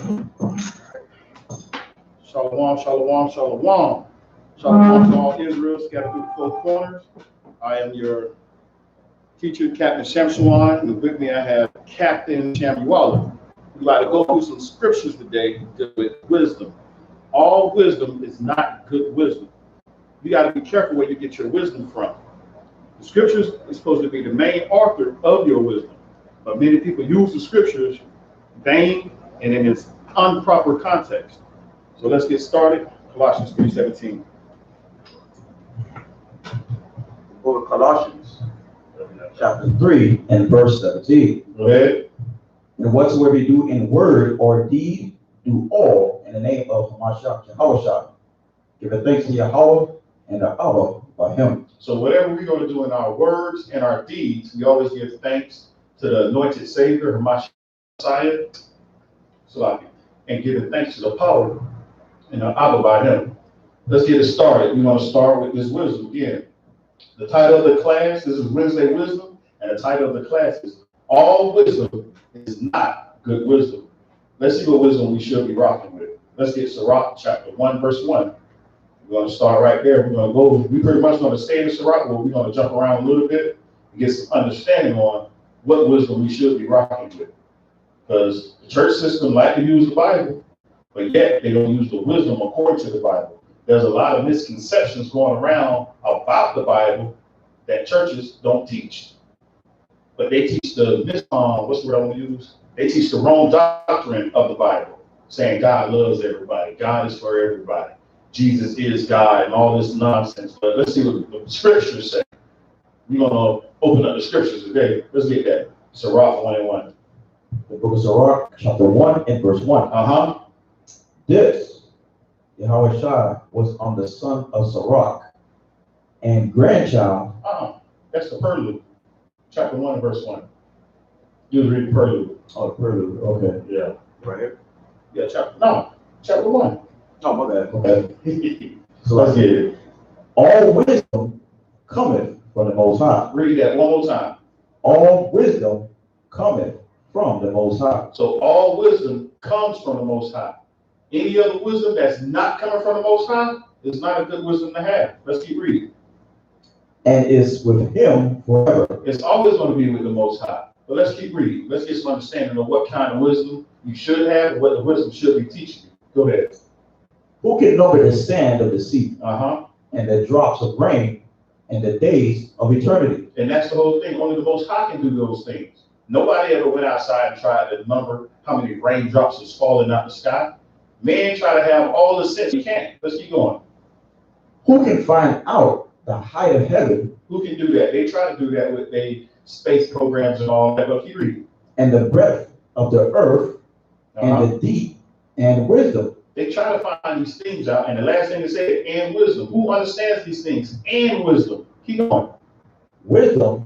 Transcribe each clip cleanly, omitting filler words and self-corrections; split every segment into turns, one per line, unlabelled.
Shalom, shalom, shalom. Shalom to all Israel scattered through the four corners. I am your teacher, Captain Shamshuan, and with me I have Captain Shamuala. We'd like to go through some scriptures today with wisdom. All wisdom is not good wisdom. You got to be careful where you get your wisdom from. The scriptures is supposed to be the main author of your wisdom, but many people use the scriptures vain and in its improper context. So let's get started. Colossians 3:17.
The book of Colossians, chapter 3 and verse 17.
Go ahead.
And whatsoever you do in word or deed, do all in the name of Hamashiach, Jehoshaphat, giving thanks to Yahweh and the Abba by him.
So whatever we're going to do in our words and our deeds, we always give thanks to the anointed Savior, Hamashiach, and giving thanks to the power and the Abba by him. Let's get it started. We're going to start with this wisdom again. The title of the class, this is Wednesday Wisdom, and the title of the class is All Wisdom is Not Good Wisdom. Let's see what wisdom we should be rocking with. Let's get Sirach chapter 1, verse 1. We're going to start right there. We're pretty much going to stay in Sirach, but we're going to jump around a little bit and get some understanding on what wisdom we should be rocking with. Because the church system like to use the Bible, but yet they don't use the wisdom according to the Bible. There's a lot of misconceptions going around about the Bible that churches don't teach. But they teach what's the word I want to use? They teach the wrong doctrine of the Bible, saying God loves everybody, God is for everybody, Jesus is God, and all this nonsense. But let's see what the scriptures say. We're going to open up the scriptures today. Let's get that. Sirach 1:1.
The book of Sirach, chapter 1 and verse 1. This Yahweh Shai was on the son of Sirach and grandchild.
That's the prelude. Chapter 1 and verse 1. You was reading prelude.
Oh, prelude. Okay.
Yeah.
Right here.
Yeah, chapter 1.
Oh, my bad. Okay.
So let's get it.
All wisdom cometh from the Most High.
Read that one more time.
All wisdom cometh from the Most High.
So all wisdom comes from the Most High. Any other wisdom that's not coming from the Most High is not a good wisdom to have. Let's keep reading.
And is with him forever.
It's always going to be with the Most High. But let's keep reading. Let's get some understanding of what kind of wisdom you should have and what the wisdom should be teaching you. Go ahead.
Who can number the sand of the sea
And
the drops of rain and the days of eternity?
And that's the whole thing. Only the Most High can do those things. Nobody ever went outside and tried to number how many raindrops is falling out the sky. Man try to have all the sense he can. Let's keep going.
Who can find out the height of heaven?
Who can do that? They try to do that with their space programs and all that, but keep reading.
And the breadth of the earth and the deep and wisdom.
They try to find these things out, and the last thing they say, and wisdom. Who understands these things? And wisdom. Keep going.
Wisdom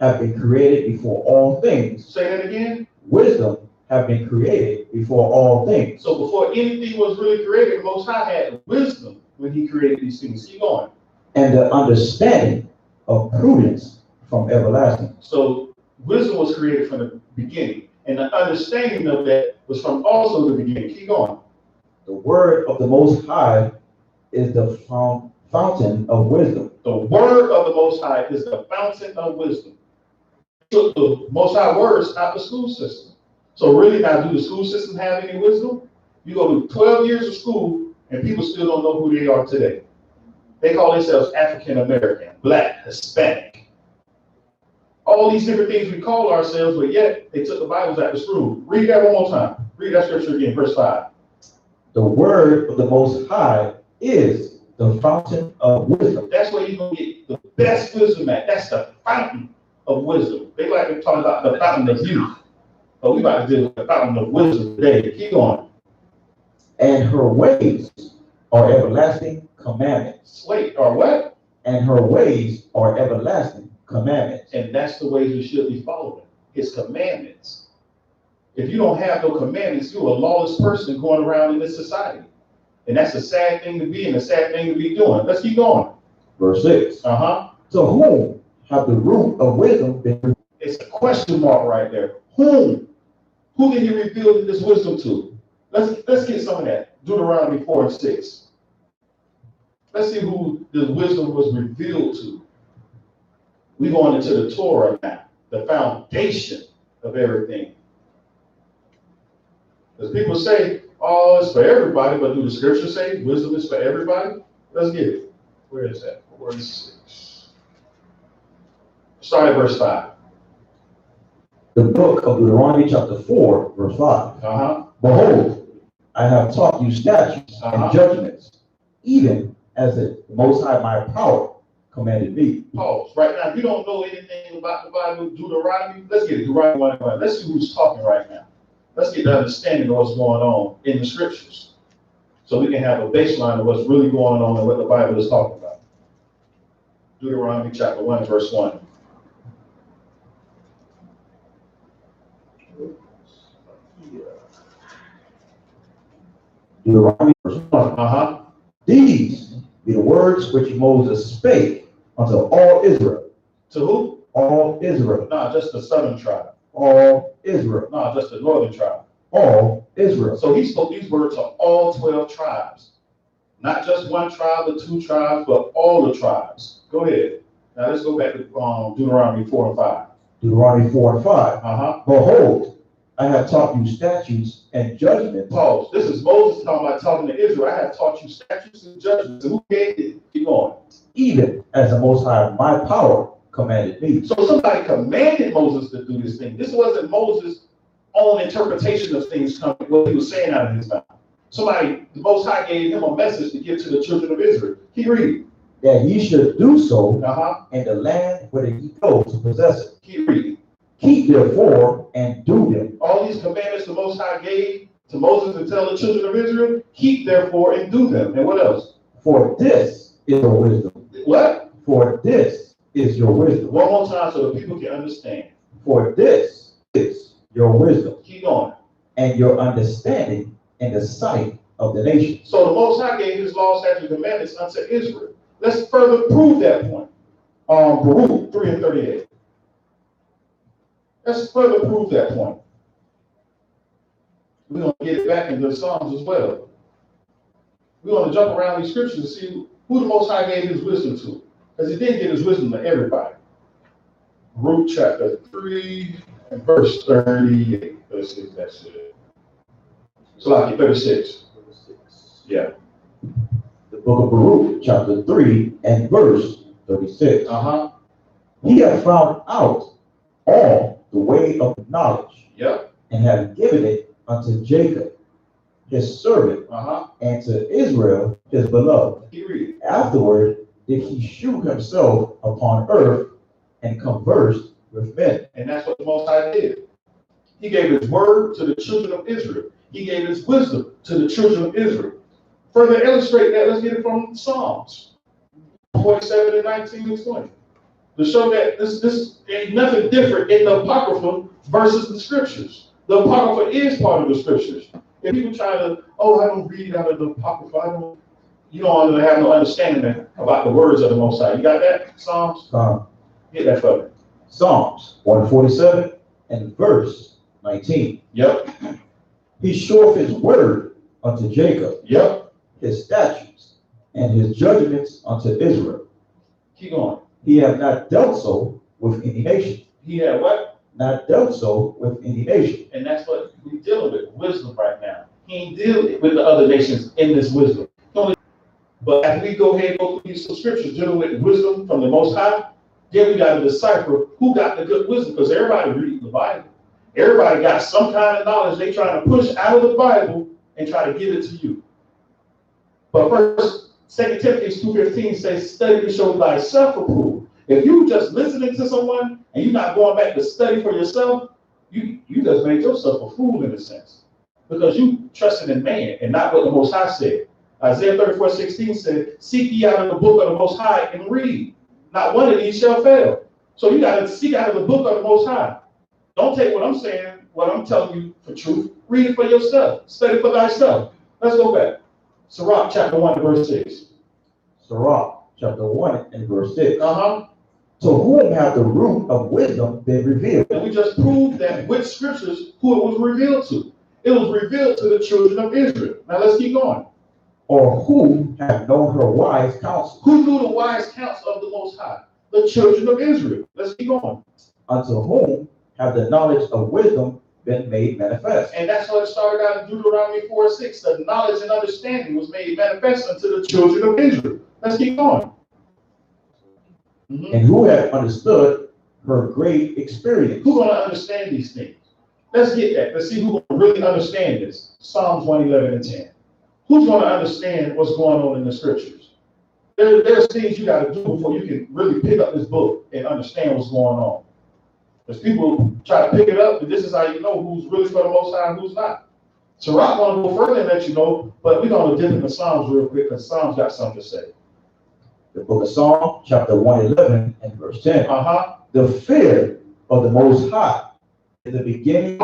have been created before all things.
Say that again.
Wisdom have been created before all things.
So before anything was really created, the Most High had wisdom when he created these things. Keep going.
And the understanding of prudence from everlasting.
So wisdom was created from the beginning, and the understanding of that was from also the beginning. Keep going.
The word of the Most High is the fountain of wisdom.
The word of the Most High is the fountain of wisdom. Took the Most High words out the school system. So really now, do the school system have any wisdom? You go to 12 years of school and people still don't know who they are today. They call themselves African American, Black, Hispanic. All these different things we call ourselves, but yet they took the Bibles out of school. Read that one more time. Read that scripture again, verse 5.
The word of the Most High is the fountain of wisdom.
That's where you're going to get the best wisdom at. That's the fountain of wisdom. They like to talk about the fountain of youth. But we about to deal with the fountain of wisdom today. Keep going.
And her ways are everlasting commandments.
Wait, or what?
And her ways are everlasting commandments.
And that's the ways you should be following. His commandments. If you don't have no commandments, you're a lawless person going around in this society. And that's a sad thing to be and a sad thing to be doing. Let's keep going.
Verse 6. To whom have the root of wisdom been?
It's a question mark right there. Whom? Who did he reveal this wisdom to? Let's get some of that. Deuteronomy 4 and 6. Let's see who the wisdom was revealed to. We're going into the Torah now, the foundation of everything. Because people say, oh, it's for everybody, but do the scriptures say wisdom is for everybody? Let's get it. Where is that? 4 and 6. Start at verse 5.
The book of Deuteronomy chapter 4, verse 5. Behold, I have taught you statutes and judgments, even as the Most High my power commanded me.
Pause. Right now, if you don't know anything about the Bible, Deuteronomy, let's get it. Deuteronomy 1 and 1. Let's see who's talking right now. Let's get the understanding of what's going on in the scriptures, so we can have a baseline of what's really going on and what the Bible is talking about. Deuteronomy chapter 1, verse 1.
Deuteronomy verse 1. These be the words which Moses spake unto all Israel.
To who?
All Israel.
No, just the southern tribe.
All Israel.
No, just the northern tribe.
All Israel.
So he spoke these words to all 12 tribes. Not just one tribe or two tribes, but all the tribes. Go ahead. Now let's go back to Deuteronomy 4 and 5.
Deuteronomy 4 and 5. Behold, I have taught you statutes and judgments.
Pause. This is Moses talking to Israel. I have taught you statutes and judgments. And who gave it? Keep going.
Even as the Most High my power commanded me.
So somebody commanded Moses to do this thing. This wasn't Moses' own interpretation of things coming, what he was saying out of his mouth. Somebody, the Most High gave him a message to give to the children of Israel. Keep reading.
That ye should do so in the land where ye go to possess it.
Keep reading.
Keep therefore and do them.
All these commandments the Most High gave to Moses to tell the children of Israel, keep therefore and do them. And what else?
For this is your wisdom.
What?
For this is your wisdom.
One more time so that people can understand.
For this is your wisdom.
Keep going. And
your understanding in the sight of the nations.
So the Most High gave his law, statutes, and commandments unto Israel. Let's further prove that point. Baruch 3 and 38. Let's further prove that point. We're going to get it back into the Psalms as well. We're going to jump around these scriptures and see who the Most High gave his wisdom to. Because he didn't give his wisdom to everybody. Baruch chapter 3 and verse 38. Let's see if that's it. Salaki 36. Yeah.
The book of Baruch, chapter 3 and verse 36. He hath found out all the way of knowledge.
Yep.
And have given it unto Jacob, his servant, and to Israel, his beloved. Afterward did he shew himself upon earth and conversed with men.
And that's what the Most High did. He gave his word to the children of Israel. He gave his wisdom to the children of Israel. Further illustrate that, let's get it from Psalms 47 and 19 and 20. To show that this ain't nothing different in the Apocrypha versus the scriptures. The Apocrypha is part of the scriptures. If people try to, I don't read out of the Apocrypha, you don't have no understanding about the words of the Most High. You got that? Psalms? Hit that for me.
Psalms 147 and verse 19.
Yep.
He showeth his word unto Jacob.
Yep.
His statutes and his judgments unto Israel.
Keep going.
He hath not dealt so with any nation.
He had what?
Not dealt so with any nation.
And that's what we're dealing with, wisdom right now. He ain't dealing with the other nations in this wisdom. But as we go ahead and go through these scriptures dealing with wisdom from the Most High, then we got to decipher who got the good wisdom, because everybody reads the Bible. Everybody got some kind of knowledge they trying to push out of the Bible and try to give it to you. But first, 2 Timothy 2:15 says, study to show thyself approved. If you just listening to someone and you're not going back to study for yourself, you just made yourself a fool in a sense. Because you trusted in man and not what the Most High said. Isaiah 34:16 said, seek ye out of the book of the Most High and read. Not one of these shall fail. So you got to seek out of the book of the Most High. Don't take what I'm saying, what I'm telling you for truth. Read it for yourself. Study for thyself. Let's go back. Sirach chapter 1 verse 6.
Sirach chapter 1 and verse 6. To whom hath the root of wisdom been revealed?
And we just proved that with scriptures who it was revealed to. It was revealed to the children of Israel. Now let's keep going.
Or who have known her wise counsel?
Who knew the wise counsel of the Most High? The children of Israel. Let's keep going.
Unto whom have the knowledge of wisdom been made manifest?
And that's what it started out in Deuteronomy 4:6. The knowledge and understanding was made manifest unto the children of Israel. Let's keep going.
And who have understood her great experience?
Who's going to understand these things? Let's get that. Let's see who's going to really understand this. Psalms 111 and 10. Who's going to understand what's going on in the scriptures? There's things you got to do before you can really pick up this book and understand what's going on. Because people try to pick it up, and this is how you know who's really for the Most High and who's not. So I'm going to go further and let you know, but we're going to dip into Psalms real quick because Psalms got something to say.
The book of Psalms, chapter 111 and verse 10. The fear of the Most High is the beginning.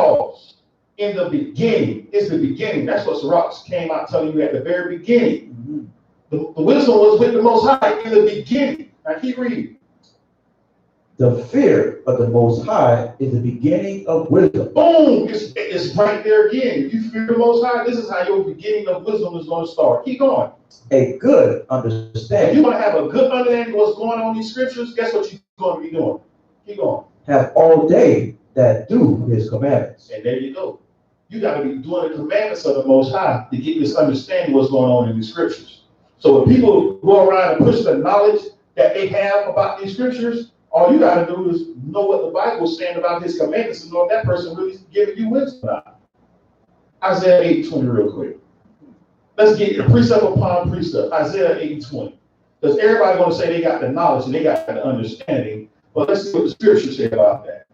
In the beginning, it's the beginning. That's what Sirach came out telling you at the very beginning. The wisdom was with the Most High in the beginning. Now keep reading.
The fear of the Most High is the beginning of wisdom.
Boom! It's right there again. If you fear the Most High, this is how your beginning of wisdom is going to start. Keep going.
A good
If
understanding.
you want to have a good understanding of what's going on in these scriptures, guess what you're going to be doing? Keep going.
Have all day that do his commandments.
And there you go. You got to be doing the commandments of the Most High to get this understanding what's going on in these scriptures. So when people go around and push the knowledge that they have about these scriptures, all you got to do is know what the Bible is saying about his commandments and know if that person really is giving you wisdom or not. Isaiah 8:20 real quick. Let's get precept upon precept. Isaiah 8:20. Because everybody want to say they got the knowledge and they got the understanding, but let's see what the scriptures say about that.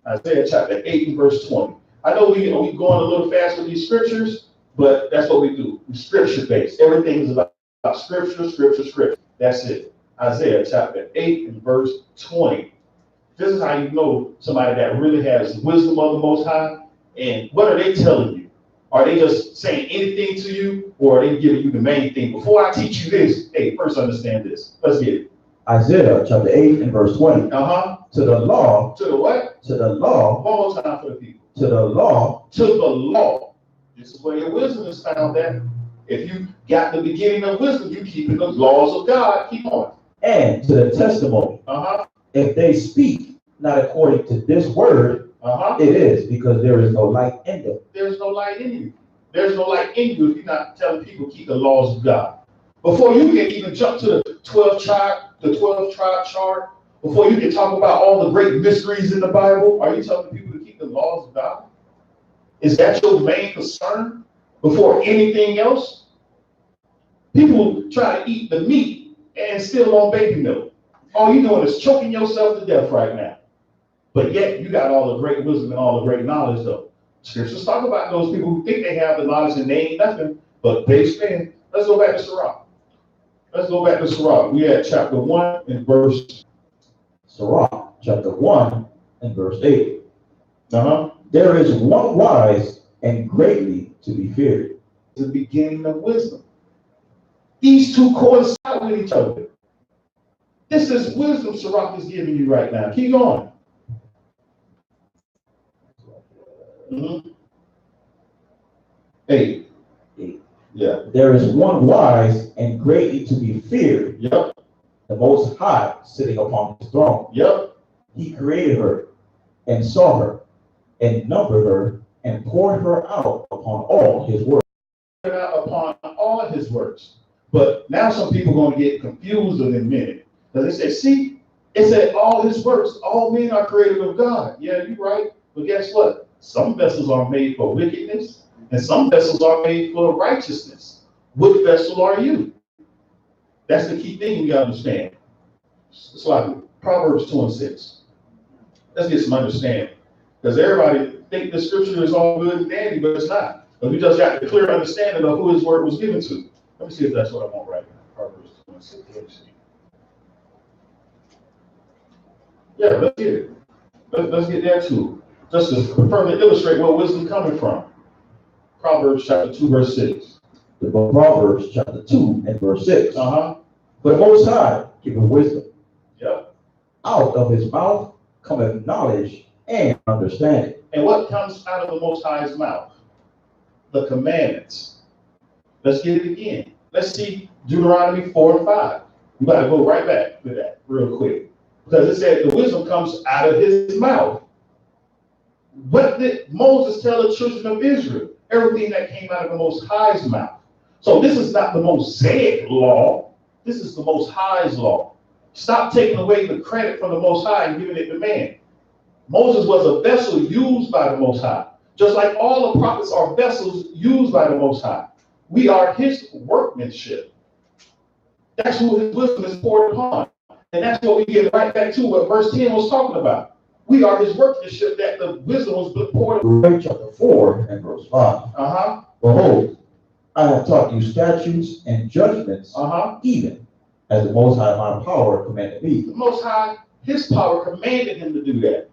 Isaiah chapter 8 and verse 20. I know we going a little fast with these scriptures, but that's what we do. We're scripture based. Everything is about scripture, scripture, scripture. That's it. Isaiah chapter 8 and verse 20. This is how you know somebody that really has wisdom of the Most High. And what are they telling you? Are they just saying anything to you, or are they giving you the main thing? Before I teach you this, hey, first understand this. Let's get it.
Isaiah chapter 8 and verse 20. To the law.
To the what?
To the law.
One more time for the people.
To the law.
To the law. This is where your wisdom is found at. If you got the beginning of wisdom, you keep the laws of God. Keep on.
And to the testimony. If they speak not according to this word, it is because there is no light in them.
There's no light in you. There's no light in you if you're not telling people keep the laws of God. Before you can even jump to the 12 tribe chart, before you can talk about all the great mysteries in the Bible, are you telling people to keep the laws of God? Is that your main concern before anything else? People try to eat the meat and still on baby milk. All you're doing is choking yourself to death right now. But yet you got all the great wisdom and all the great knowledge though. Scriptures talk about those people who think they have the knowledge and they ain't nothing but they spend. Let's go back to Sirach. Let's go back to Sirach. We had chapter 1 and verse.
Sirach, chapter 1 and verse 8. There is one wise and greatly to be feared.
The beginning of wisdom. These two coincide with each other. This is wisdom Sirach is giving you right now. Keep going. Eight. Yeah.
There is one wise and greatly to be feared.
Yep.
The Most High sitting upon his throne.
Yep.
He created her and saw her and numbered her and poured her out upon all his works.
Upon all his works. But now some people are going to get confused in a minute. Because they say, see, it said all his works, all men are created of God. Yeah, you're right. But guess what? Some vessels are made for wickedness, and some vessels are made for righteousness. Which vessel are you? That's the key thing you got to understand. It's like Proverbs 2 and 6. Let's get some understanding. Because everybody think the scripture is all good and dandy, but it's not. But we just got the clear understanding of who his word was given to. Let me see if that's what I want right now. Proverbs 2 and 6. Let me see. Yeah, let's get it. Let's get that too. Just to further illustrate where wisdom is coming from. Proverbs chapter 2, verse 6.
The book of Proverbs chapter 2 and verse 6.
But
the Most High giveth wisdom.
Yep.
Out of his mouth cometh knowledge and understanding.
And what comes out of the Most High's mouth? the commandments. Let's get it again. Let's see Deuteronomy 4 and 5. We got to go right back to that real quick. Because it said the wisdom comes out of his mouth. What did Moses tell the children of Israel? Everything that came out of the Most High's mouth. So this is not the Mosaic law. This is the Most High's law. Stop taking away the credit from the Most High and giving it to man. Moses was a vessel used by the Most High. Just like all the prophets are vessels used by the Most High. We are his workmanship. That's who his wisdom is poured upon. And that's what we get right back to what verse 10 was talking about. We are his workmanship that the wisdom was poured upon.
Chapter 4 and verse 5. Behold, I have taught you statutes and judgments, even as the Most High my power commanded me.
The Most High, his power commanded him to do that.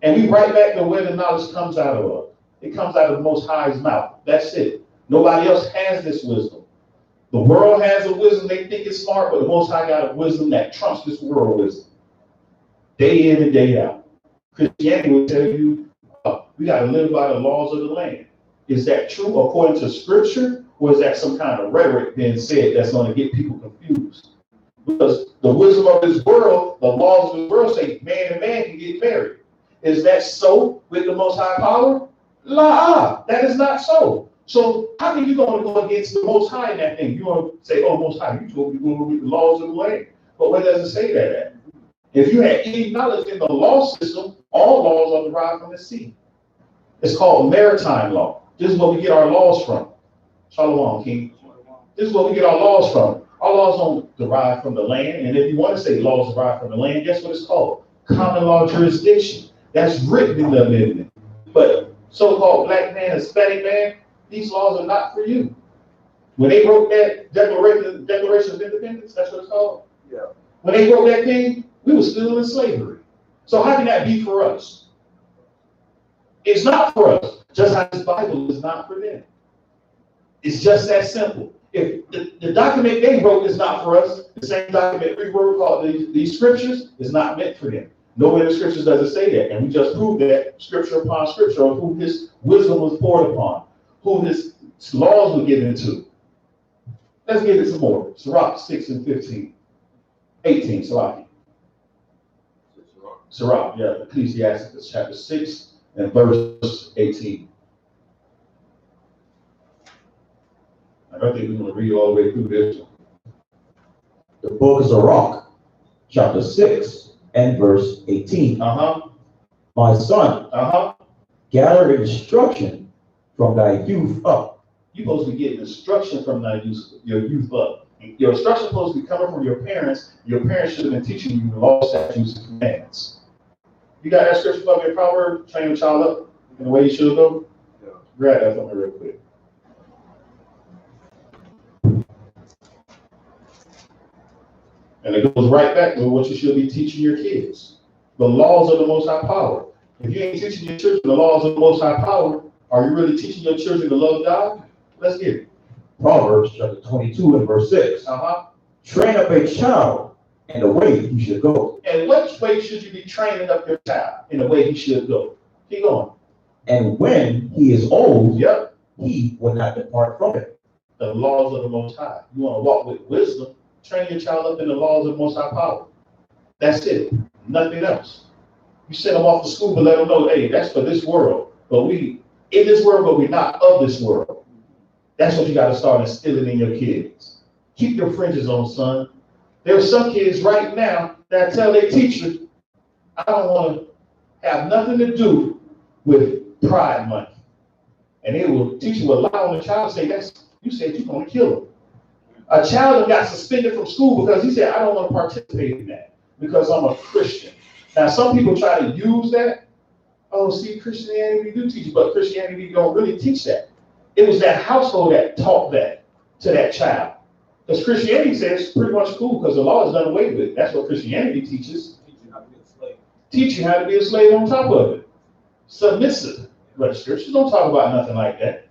And we right back to where the knowledge comes out of. It comes out of the Most High's mouth. That's it. Nobody else has this wisdom. The world has a wisdom they think is smart, but the Most High got a wisdom that trumps this world wisdom. Day in and day out. Christianity will tell you, we got to live by the laws of the land. Is that true according to scripture, or is that some kind of rhetoric being said that's going to get people confused? Because the wisdom of this world, the laws of this world say man and man can get married. Is that so with the Most High power? La, that is not so. So how can you going to go against the Most High in that thing? You want to say, oh, Most High, you told me to go with the laws of the land. But where does it say that at? If you had any knowledge in the law system, all laws are derived from the sea. It's called maritime law. This is where we get our laws from. Shalom, King. This is where we get our laws from. Our laws don't derive from the land. And if you want to say laws derive from the land, guess what it's called? Common law jurisdiction. That's written in the amendment. But so-called black man, Hispanic man, these laws are not for you. When they wrote that Declaration of Independence, that's what it's called? Yeah. When they wrote that thing, we were still in slavery. So how can that be for us? It's not for us. Just how this Bible is not for them. It's just that simple. If the document they wrote is not for us, the same document we wrote called these scriptures is not meant for them. Nowhere in the scriptures does it say that. And we just proved that scripture upon scripture of who his wisdom was poured upon, who his laws were given to. Let's get it some more. Sirach 6 and 15. 18, Sirach. Sirach, yeah, Ecclesiastes chapter 6 and verse 18. I don't think we're going to read all the way through this one.
The book of Sirach, chapter 6 and verse 18. My son, gather instruction from thy youth up.
You're supposed to be getting instruction from your youth up. Your instruction is supposed to be coming from your parents. Your parents should have been teaching you the law, statutes, and commandments. You got that scripture from your proverb, train a child up in the way you should go? Yeah. Grab that from me real quick. And it goes right back to what you should be teaching your kids. The laws of the Most High power. If you ain't teaching your children the laws of the Most High power, are you really teaching your children to love God? Let's get it.
Proverbs chapter 22 and verse 6. Train up a child in the way he should go.
And which way should you be training up your child in the way he should go? Keep going.
And when he is old, he will not depart from it.
The laws of the Most High. You want to walk with wisdom, train your child up in the laws of the Most High power. That's it. Nothing else. You send them off to school, but let them know, hey, that's for this world. But we in this world, but we're not of this world. That's what you got to start instilling in your kids. Keep your fringes on, son. There are some kids right now that tell their teacher, I don't want to have nothing to do with pride money. And they will, teacher will lie on the child and say, you said you're going to kill him. A child got suspended from school because he said, I don't want to participate in that because I'm a Christian. Now, some people try to use that. Oh, see, Christianity do teach, but Christianity don't really teach that. It was that household that taught that to that child. Because Christianity says it's pretty much cool because the law is done away with. That's what Christianity teaches. Teach you how to be a slave. Teach you how to be a slave on top of it. Submissive. But scriptures don't talk about nothing like that.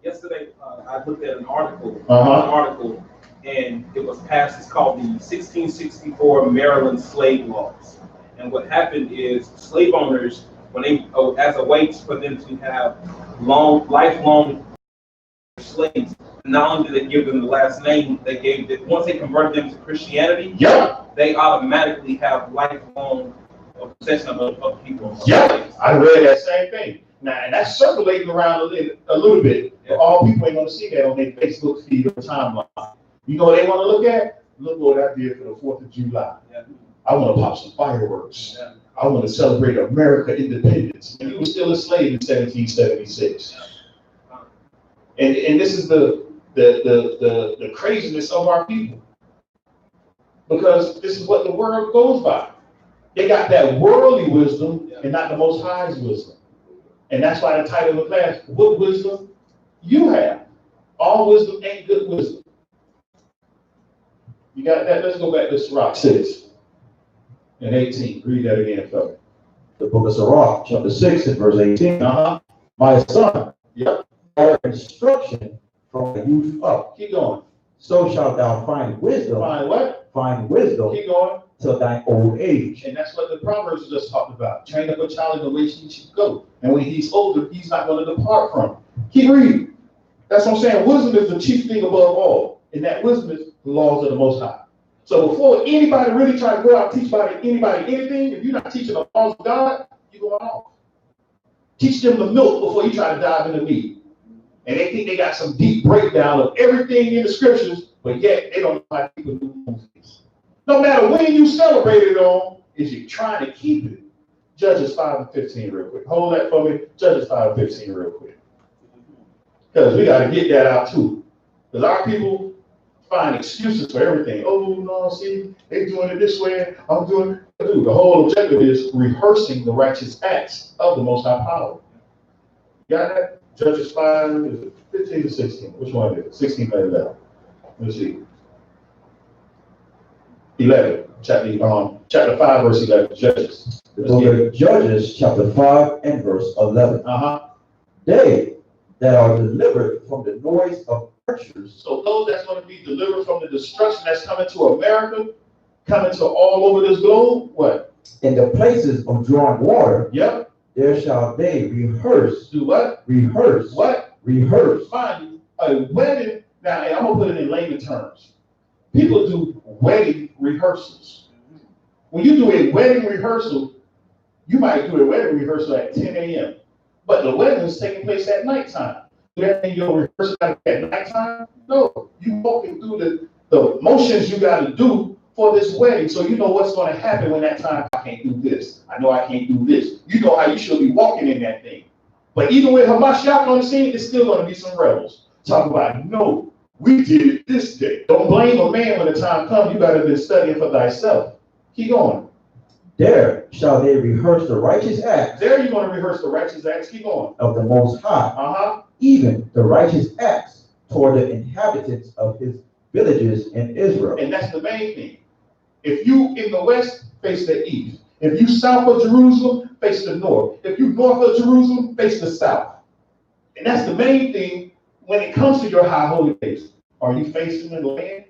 Yesterday, I looked at an article, and it was passed. It's called the 1664 Maryland Slave Laws. And what happened is slave owners when they, as a way for them to have lifelong slaves. Not only did they give them the last name, they gave it, once they converted them to Christianity, they automatically have lifelong possession of people.
I read that same thing. Now, and that's circulating around a little bit. All people ain't gonna see that on their Facebook feed or timeline. You know what they want to look at? Look what I did for the 4th of July. I want to pop some fireworks. I want to celebrate America independence. And he was still a slave in 1776. And this is the craziness of our people. Because this is what the world goes by. They got that worldly wisdom and not the Most High's wisdom. And that's why the title of the class, what wisdom you have. All wisdom ain't good wisdom. You got that? Let's go back to Sirach 6 and 18. Read that again, fellas.
The book of Sirach, chapter 6 and verse 18. My son, our instruction from the youth up.
Keep going.
So shalt thou find wisdom.
Find what?
Find wisdom.
Keep going.
Till thine old age.
And that's what the Proverbs just talked about. Train up a child in the way he should go. And when he's older, he's not going to depart from it. Keep reading. That's what I'm saying. Wisdom is the chief thing above all. And that wisdom is the laws of the Most High. So before anybody really try to go out and teach anybody anything, if you're not teaching the laws of God, you're going off. Teach them the milk before you try to dive into meat. And they think they got some deep breakdown of everything in the scriptures, but yet they don't know how people do things. No matter when you celebrate it on, is you trying to keep it. Judges 5 and 15 real quick. Hold that for me. Judges 5 and 15 real quick. Because we got to get that out too. Because our people find excuses for everything. Oh, no, see, they're doing it this way. I'm doing it. Dude, the whole objective is rehearsing the righteous acts of the Most High power. Got that? Judges 5, 15 to 16. Which one is it? 16 to 11. Let's see. 11. Chapter 5, verse 11. Judges.
The book of Judges, chapter 5 and verse 11. They that are delivered from the noise of archers.
So those that's going to be delivered from the destruction that's coming to America, coming to all over this globe, what?
In the places of drawing water.
Yep.
There shall they rehearse.
Do what?
Rehearse.
What?
Rehearse.
Find a wedding. Now, I'm going to put it in layman terms. People do wedding rehearsals. When you do a wedding rehearsal, you might do a wedding rehearsal at 10 a.m. But the wedding is taking place at nighttime. Do that mean you're rehearsing at nighttime? No. You walking through the motions you got to do for this wedding, so you know what's going to happen when that time. I can't do this. I know I can't do this. You know how you should be walking in that thing. But even with Hamashiach on the scene, it's still going to be some rebels. Talk about, no, we did it this day. Don't blame a man when the time comes. You got to be studying for thyself. Keep going.
There shall they rehearse the righteous acts.
There you're going to rehearse the righteous acts. Keep going.
Of the Most High. Even the righteous acts toward the inhabitants of his villages in Israel.
And that's the main thing. If you in the west, face the east. If you south of Jerusalem, face the north. If you north of Jerusalem, face the south. And that's the main thing when it comes to your high holy days. Are you facing the land?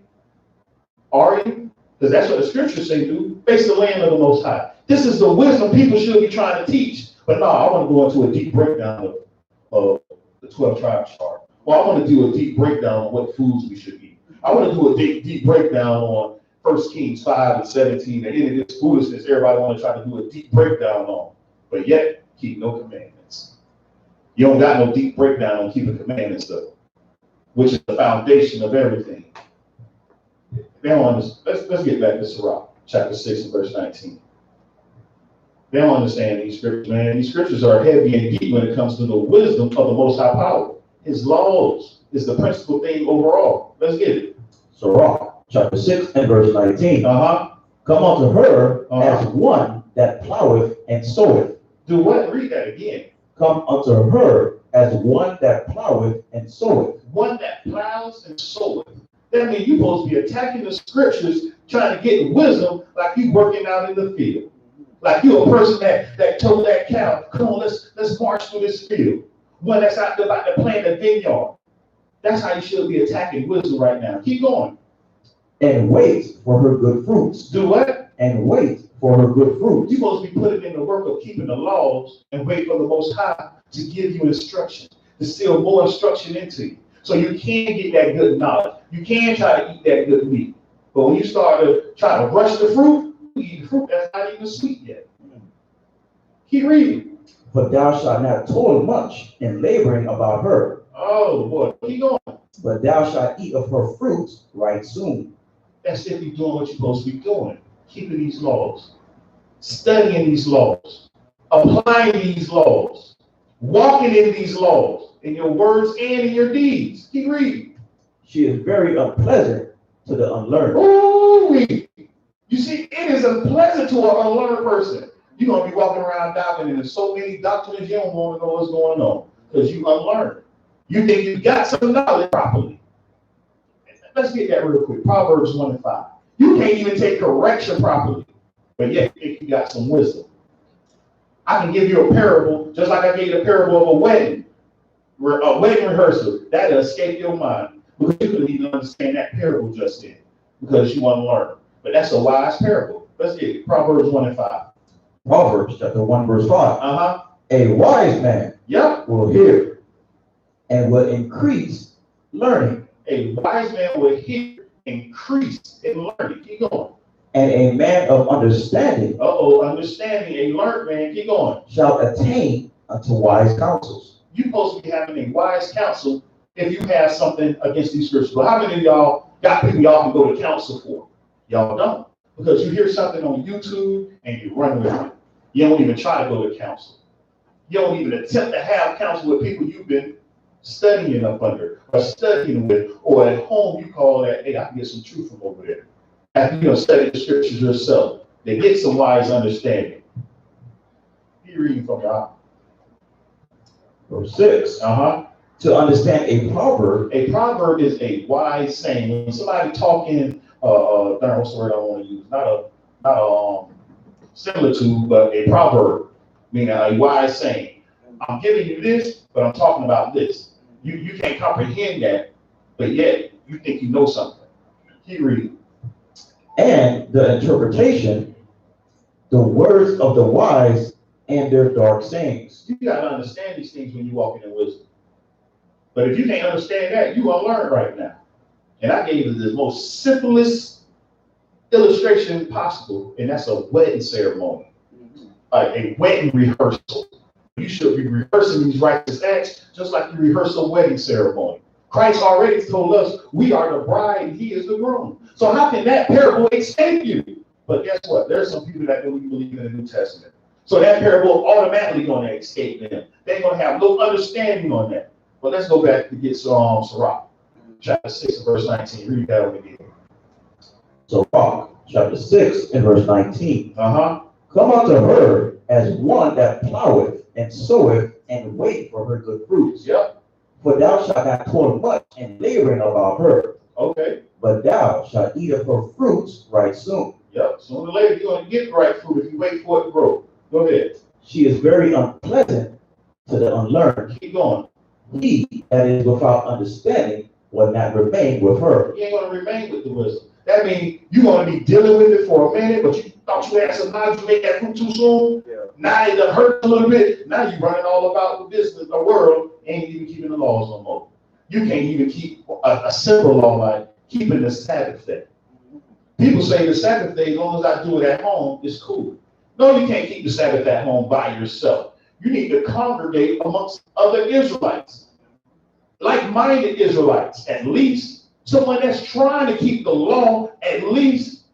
Are you? Because that's what the scriptures say, do. Face the land of the Most High. This is the wisdom people should be trying to teach. But no, I want to go into a deep breakdown of the 12 tribes chart. Well, I want to do a deep breakdown on what foods we should eat. I want to do a deep breakdown on 1 Kings 5 and 17 and any of this foolishness everybody want to try to do a deep breakdown on. But yet, keep no commandments. You don't got no deep breakdown on keeping commandments, though, which is the foundation of everything. They don't understand. Let's get back to Sirach, chapter 6 and verse 19. They don't understand these scriptures, man. These scriptures are heavy and deep when it comes to the wisdom of the Most High power. His laws is the principal thing overall. Let's get it.
Sirach, chapter 6 and verse 19. Come unto her as one that ploweth and soweth.
Do what? Read that again.
Come unto her as one that ploweth and soweth.
One that plows and soweth. That means you're supposed to be attacking the scriptures, trying to get wisdom like you working out in the field. Like you're a person that told that cow, come on, let's march through this field. One that's out there about to plant a vineyard. That's how you should be attacking wisdom right now. Keep going.
And wait for her good fruits.
Do what?
And wait for her good fruits.
You're supposed to be putting in the work of keeping the laws and wait for the Most High to give you instruction, to still more instruction into you. So you can get that good knowledge. You can try to eat that good meat. But when you start to try to rush the fruit, you eat fruit that's not even sweet yet. Keep reading.
But thou shalt not toil much in laboring about her.
Oh boy, keep going.
But thou shalt eat of her fruits right soon.
That's if you're doing what you're supposed to be doing. Keeping these laws, studying these laws, applying these laws, walking in these laws, in your words and in your deeds. Keep reading.
She is very unpleasant to the unlearned.
Ooh-wee. You see, it is unpleasant to an unlearned person. You're going to be walking around doctrine, and there's so many doctrines you don't want to know what's going on because you unlearned. You think you got some knowledge properly. Let's get that real quick. Proverbs 1 and 5. You can't even take correction properly, but yet you think you got some wisdom. I can give you a parable, just like I gave you a parable of a wedding rehearsal. That'll escape your mind because you couldn't even understand that parable just then because you want to learn. But that's a wise parable. Let's get it. Proverbs 1 and 5.
Proverbs chapter 1 verse 5. A wise man will hear and will increase learning.
A wise man will hear, increase in learning. Keep going.
And a man of understanding.
Understanding. A learned man. Keep going.
Shall attain unto wise counsels.
You're supposed to be having a wise counsel if you have something against these scriptures. But how many of y'all got people y'all can go to counsel for? Y'all don't. Because you hear something on YouTube and you run with it. You don't even try to go to counsel. You don't even attempt to have counsel with people you've been studying up under or studying with, or at home you call that, hey, I can get some truth from over there. After you study the scriptures yourself, they get some wise understanding. You reading from God.
Verse 6. To understand a proverb.
A proverb is a wise saying. When somebody talking, what's the word I want to use? Not a similitude, but a proverb, meaning a wise saying. I'm giving you this, but I'm talking about this. You can't comprehend that, but yet you think you know something. Keep reading.
And the interpretation, the words of the wise and their dark sayings.
You got to understand these things when you're walking in wisdom. But if you can't understand that, you unlearned right now. And I gave you the most simplest illustration possible, and that's a wedding ceremony, a wedding rehearsal. You should be rehearsing these righteous acts just like you rehearse a wedding ceremony. Christ already told us we are the bride and he is the groom. So how can that parable escape you? But guess what? There's some people that don't believe in the New Testament. So that parable automatically going to escape them. They're going to have no understanding on that. But let's go back to get Sirach, chapter 6 and verse 19. Read that over again.
Sirach, chapter 6 and verse 19.
Come
unto her as one that ploweth and soweth and wait for her good fruits. For thou shalt not toil much in laboring about her. But thou shalt eat of her fruits right soon.
Sooner or later you're going to get the right fruit if you wait for it to grow. Go ahead.
She is very unpleasant to the unlearned.
Keep going.
He that is without understanding will not remain with her.
You ain't going to remain with the wisdom. That means you're going to be dealing with it for a minute, but you thought you had some knowledge, you made that fruit too soon. Now it done hurt a little bit. Now you're running all about the business, the world, ain't even keeping the laws no more. You can't even keep a simple law like keeping the Sabbath day. People say the Sabbath day, as long as I do it at home, is cool. No, you can't keep the Sabbath at home by yourself. You need to congregate amongst other Israelites, like-minded Israelites, at least. Someone that's trying to keep the law, at least.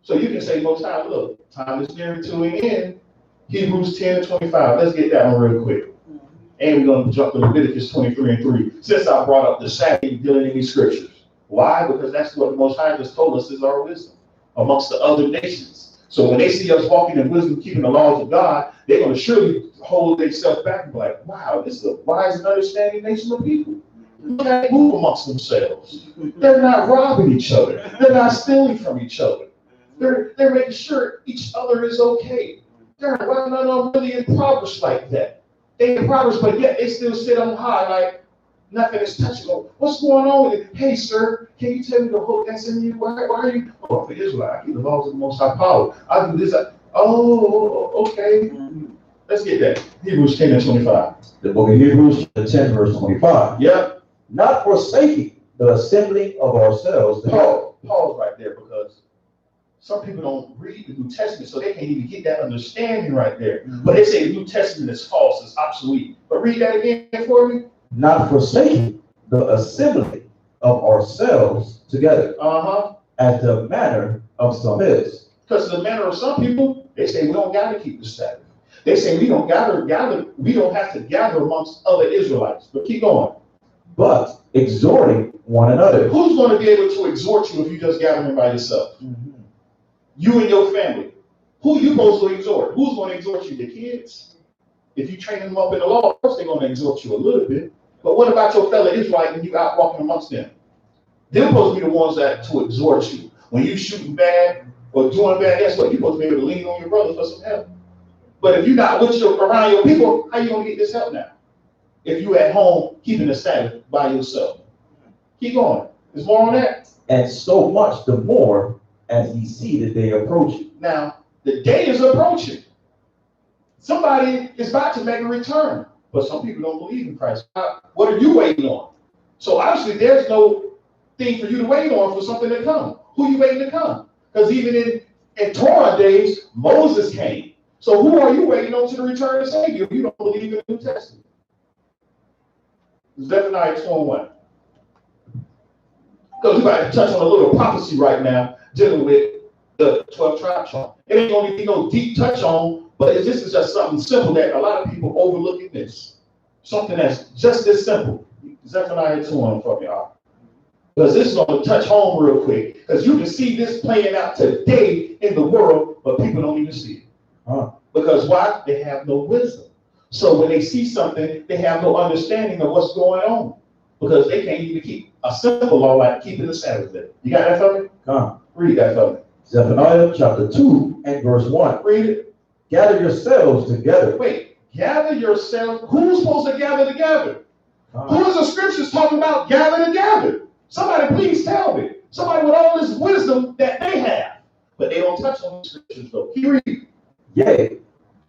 So you can say, Most High, look, time is nearing to an end. Hebrews 10 and 25. Let's get that one real quick. And we're going to jump to Leviticus 23 and 3. Since I brought up the Sabbath dealing in these scriptures. Why? Because that's what the Most High just told us is our wisdom amongst the other nations. So when they see us walking in wisdom, keeping the laws of God, they're going to surely hold themselves back and be like, wow, this is a wise and understanding nation of people. Look how they move amongst themselves. They're not robbing each other. They're not stealing from each other. They're making sure each other is okay. They're not really impoverished like that. They impoverished, but yet they still sit on high like, Nothing is touching. What's going on with it? Hey, sir, can you tell me the hope that's in you? Why are you? Oh, for Israel, I keep the laws of the Most High Power. I do this. Okay. Let's get that. Hebrews 10 and 25.
The book of Hebrews 10 verse 25.
Yep.
Not forsaking the assembling of ourselves.
Pause right there, because some people don't read the New Testament, so they can't even get that understanding right there. But they say the New Testament is false, it's obsolete. But read that again for me.
Not forsaking the assembling of ourselves together, as the manner of some is.
Because the manner of some people, they say we don't got to keep the Sabbath. They say we don't gather, we don't have to gather amongst other Israelites. But keep going.
But exhorting one another.
Who's going to be able to exhort you if you just gathering by yourself? You and your family. Who you supposed to exhort? Who's going to exhort you? The kids? If you train them up in the law, of course they're going to exhort you a little bit. But what about your fellow Israelite when you out walking amongst them? They're supposed to be the ones that to exhort you. When you shooting bad or doing bad, guess what? You're supposed to be able to lean on your brother for some help. But if you're not around your people, how you going to get this help now? If you at home keeping the Sabbath by yourself. Keep going. There's more on that.
And so much the more as ye see the day approaching.
Now, the day is approaching. Somebody is about to make a return. But some people don't believe in Christ. What are you waiting on? So obviously there's no thing for you to wait on for something to come. Who are you waiting to come? Because even in Torah days, Moses came. So who are you waiting on to the return of Savior if you don't believe in the New Testament? Zephaniah 2:1. Because we're about to touch on a little prophecy right now dealing with the 12 tribe chart. It ain't going to be no deep touch on, but this is just something simple that a lot of people overlook in this. Something that's just this simple. Zephaniah 2:1 for me, because this is going to touch home real quick. Because you can see this playing out today in the world, but people don't even see it. Because why? They have no wisdom. So when they see something, they have no understanding of what's going on. Because they can't even keep a simple law like keeping the Sabbath day. You got that for me? Read that for me.
Zephaniah chapter 2 and verse 1.
Read it.
Gather yourselves together.
Wait, gather yourselves. Who's supposed to gather together? Who is the scriptures talking about gather together? Somebody please tell me. Somebody with all this wisdom that they have. But they don't touch on the scriptures though. He read.
Yea,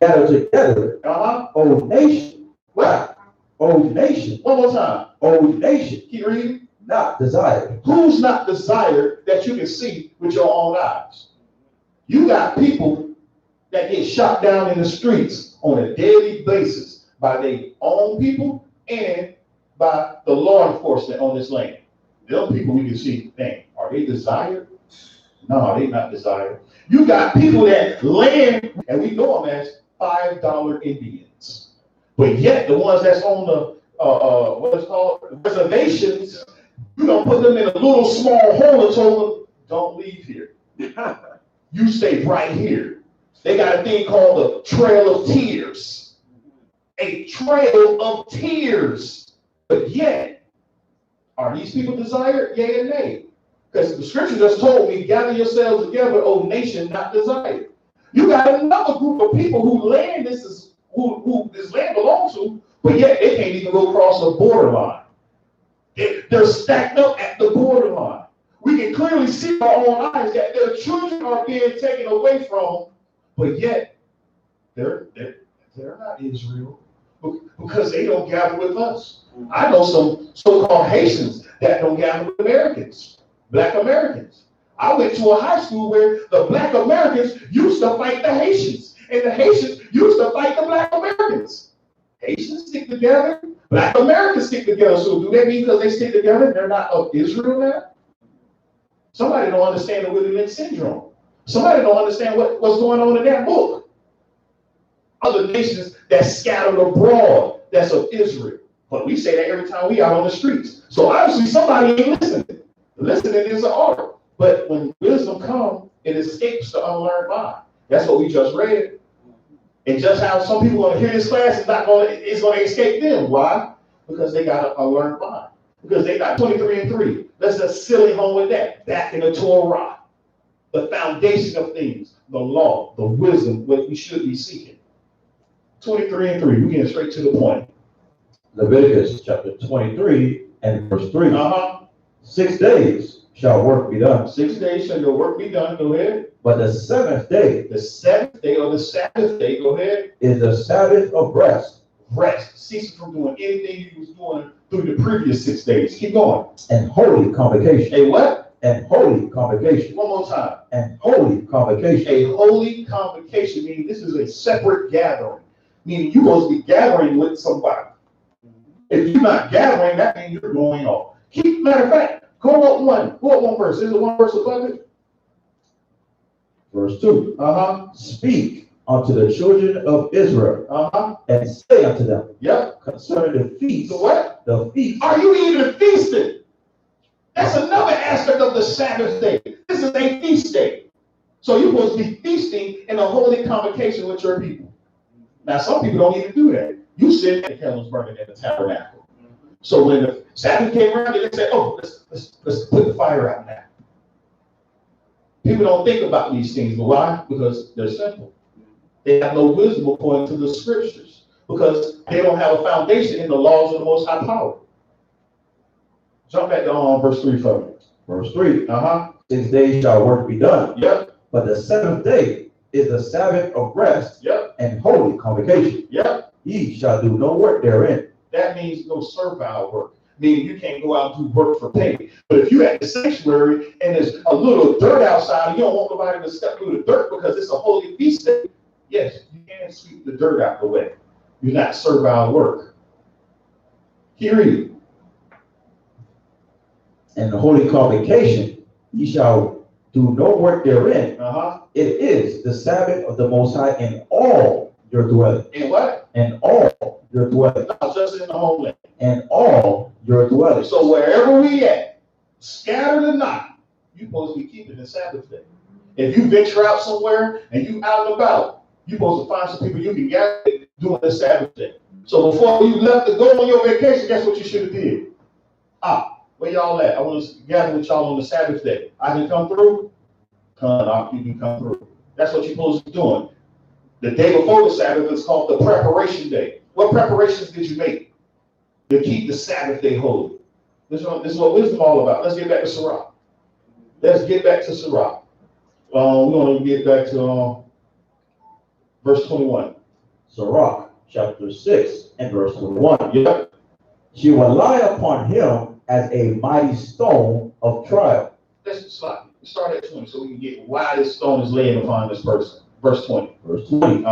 gather together, O nation.
What?
O nation.
One more time.
O nation.
Keep reading.
Not desired.
Who's not desired that you can see with your own eyes? You got people that get shot down in the streets on a daily basis by their own people and by the law enforcement on this land. Them people we can see, dang, are they desired? No, they not desired. You got people that land, and we know them as $5 Indians. But yet the ones that's on the what is called reservations, you don't put them in a little small hole and told them, don't leave here. You stay right here. They got a thing called the Trail of Tears. A trail of tears. But yet, are these people desired? Yea and nay. Because the scripture just told me, gather yourselves together, O nation not desired. You got another group of people who this land belongs to, but yet they can't even go across the borderline. They're stacked up at the borderline. We can clearly see with our own eyes that their children are being taken away from, but yet they're not Israel because they don't gather with us. I know some so-called Haitians that don't gather with Americans, Black Americans. I went to a high school where the Black Americans used to fight the Haitians, and the Haitians used to fight the Black Americans. Haitians stick together, Black Americans stick together. So do that mean because they stick together, they're not of Israel now? Somebody don't understand the Willie Lynch syndrome. Somebody don't understand what's going on in that book. Other nations that's scattered abroad, that's of Israel. But we say that every time we out on the streets. So obviously somebody ain't listening. Listening is an art. But when wisdom comes, it escapes the unlearned mind. That's what we just read. And just how some people want to hear this class, it's going to escape them. Why? Because they got an unlearned mind. Because they got 23 and 3. Let's just silly home with that. Back in the Torah. The foundation of things. The law. The wisdom. What we should be seeking. 23 and 3. We're getting straight to the point.
Leviticus chapter 23 and verse 3. 6 days shall work be done.
6 days shall your work be done. Go ahead.
But the seventh day,
the seventh day or the Sabbath day, go ahead,
is the Sabbath of rest.
Rest, ceasing from doing anything you was doing through the previous 6 days. Keep going.
And holy convocation.
A what?
And holy convocation.
One more time.
And holy convocation.
A holy convocation, meaning this is a separate gathering. Meaning you're supposed to be gathering with somebody. If you're not gathering, that means you're going off. Matter of fact, go up one verse. Is it one verse above it?
Verse 2. Speak unto the children of Israel, and say unto them, concerning the feast.
The what?
The feast.
Are you even feasting? That's another aspect of the Sabbath day. This is a feast day. So you're supposed to be feasting in a holy convocation with your people. Now, some people don't even do that. You sit at the candles burning in the tabernacle. So when the Sabbath came around, they say, oh, let's put the fire out now. People don't think about these things. But why? Because they're simple. They have no wisdom according to the scriptures. Because they don't have a foundation in the laws of the Most High Power. Jump back to verse 3 for me.
Verse 3. 6 days shall work be done.
Yep.
But the seventh day is the Sabbath of rest.
Yep.
And holy convocation.
Yep.
Ye shall do no work therein.
That means no servile work. Meaning you can't go out and do work for pay. But if you're at the sanctuary and there's a little dirt outside, you don't want nobody to step through the dirt because it's a holy feast day. Yes, you can sweep the dirt out the way. You're not servile work. Hear ye.
And the holy convocation, ye shall do no work therein. It is the Sabbath of the Most High in all your dwellings.
In what?
In all your dwellings.
Not just in the homeland.
In all your dwellings.
So wherever we at, scattered or not, you're supposed to be keeping the Sabbath day. If you venture out somewhere and you out and about, you're supposed to find some people you can gather doing the Sabbath day. So before you left to go on your vacation, guess what you should have did? Where y'all at? I want to gather with y'all on the Sabbath day. I can come through? You can come through. That's what you're supposed to be doing. The day before the Sabbath is called the preparation day. What preparations did you make to keep the Sabbath day holy? This is what wisdom is all about. Let's get back to Sirach. We're going to get back to verse 21.
Sirach chapter 6 and verse 21.
Yep.
She will lie upon him as a mighty stone of trial.
Let's start at 20 so we can get why this stone is laying upon this person. Verse 20.
Verse 20.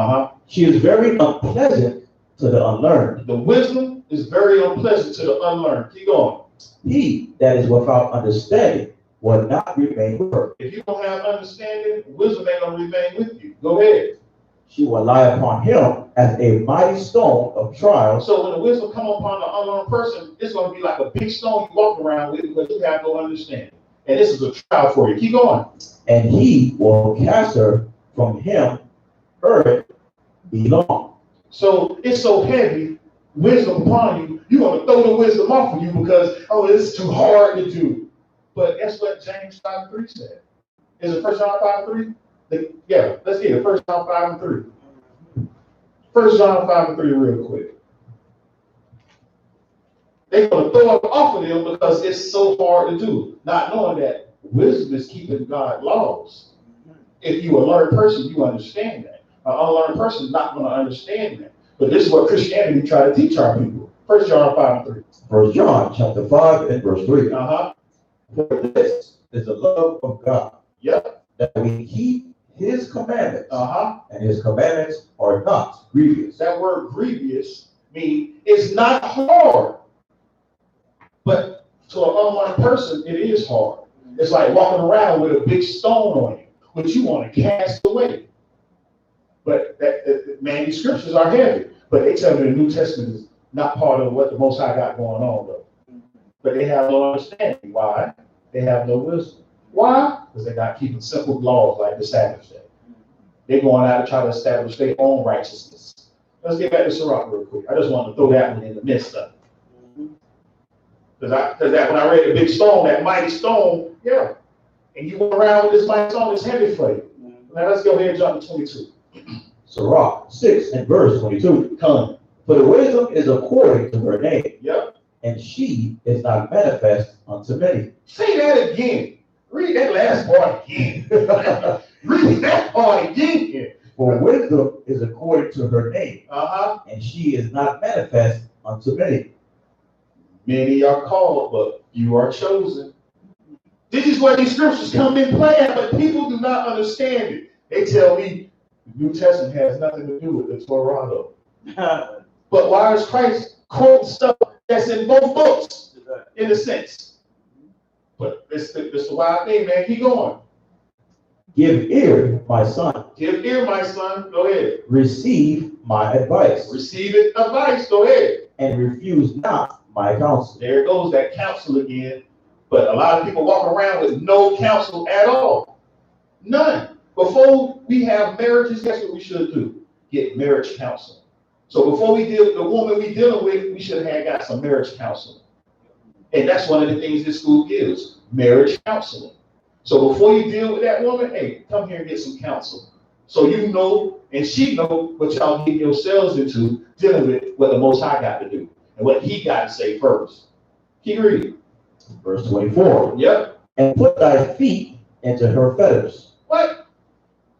She is very unpleasant to the unlearned.
The wisdom is very unpleasant to the unlearned. Keep going.
He that is without understanding will not remain with her.
If you don't have understanding, wisdom ain't going to remain with you. Go ahead.
She will lie upon him as a mighty stone of trial.
So when the wisdom come upon the unlearned person, it's going to be like a big stone you walk around with because you have no understanding. And this is a trial for you. Keep going.
And he will cast her from him, earth belong.
So it's so heavy, wisdom upon you, you're going to throw the wisdom off of you because, it's too hard to do. But that's what James 5:3 said. Is it 1 John 5:3? Let's get it. 1 John 5:3. 1 John 5:3 real quick. They're going to throw it off of them because it's so hard to do, not knowing that wisdom is keeping God's laws. If you're a learned person, you understand that. An unlearned person is not going to understand that. But this is what Christianity try to teach our people. 1 John 5:3.
1 John chapter 5 and verse 3. For this is the love of God.
Yep.
That we keep his commandments. And his commandments are not grievous.
That word grievous means it's not hard. But to an unlearned person, it is hard. It's like walking around with a big stone on you, which you want to cast away. But these scriptures are heavy. But they tell me the New Testament is not part of what the Most High got going on, though. But they have no understanding. Why? They have no wisdom. Why? Because they're not keeping simple laws like the Sabbath day. They're going out to try to establish their own righteousness. Let's get back to Sirach real quick. I just want to throw that one in the midst of it. Because when I read the big stone, that mighty stone, and you went around with this mighty stone, it's heavy for you. Now let's go ahead and jump to 22.
Sirach 6 and verse 22. For the wisdom is according to her name.
Yep.
And she is not manifest unto many.
Say that again. Read that last part again. Read that part again.
For wisdom is according to her name.
Uh-huh.
And she is not manifest unto many.
Many are called, but few are chosen. This is where these scriptures come in play at, but people do not understand it. They tell me the New Testament has nothing to do with the Torah, though. But why is Christ quoting stuff that's in both books, in a sense? But it's the wild thing, man. Keep going.
Give ear, my son.
Give ear, my son. Go ahead.
Receive my advice.
Receive it, advice. Go ahead.
And refuse not my counsel.
There goes that counsel again. But a lot of people walk around with no counsel at all. None. Before we have marriages, guess what we should do? Get marriage counsel. So before we deal with the woman we dealing with, we should have got some marriage counseling. And that's one of the things this school gives, marriage counseling. So before you deal with that woman, hey, come here and get some counsel. So you know, and she know what y'all get yourselves into dealing with what the Most High got to do and what he got to say first. Keep reading.
Verse 24.
Yep.
And put thy feet into her fetters.
What?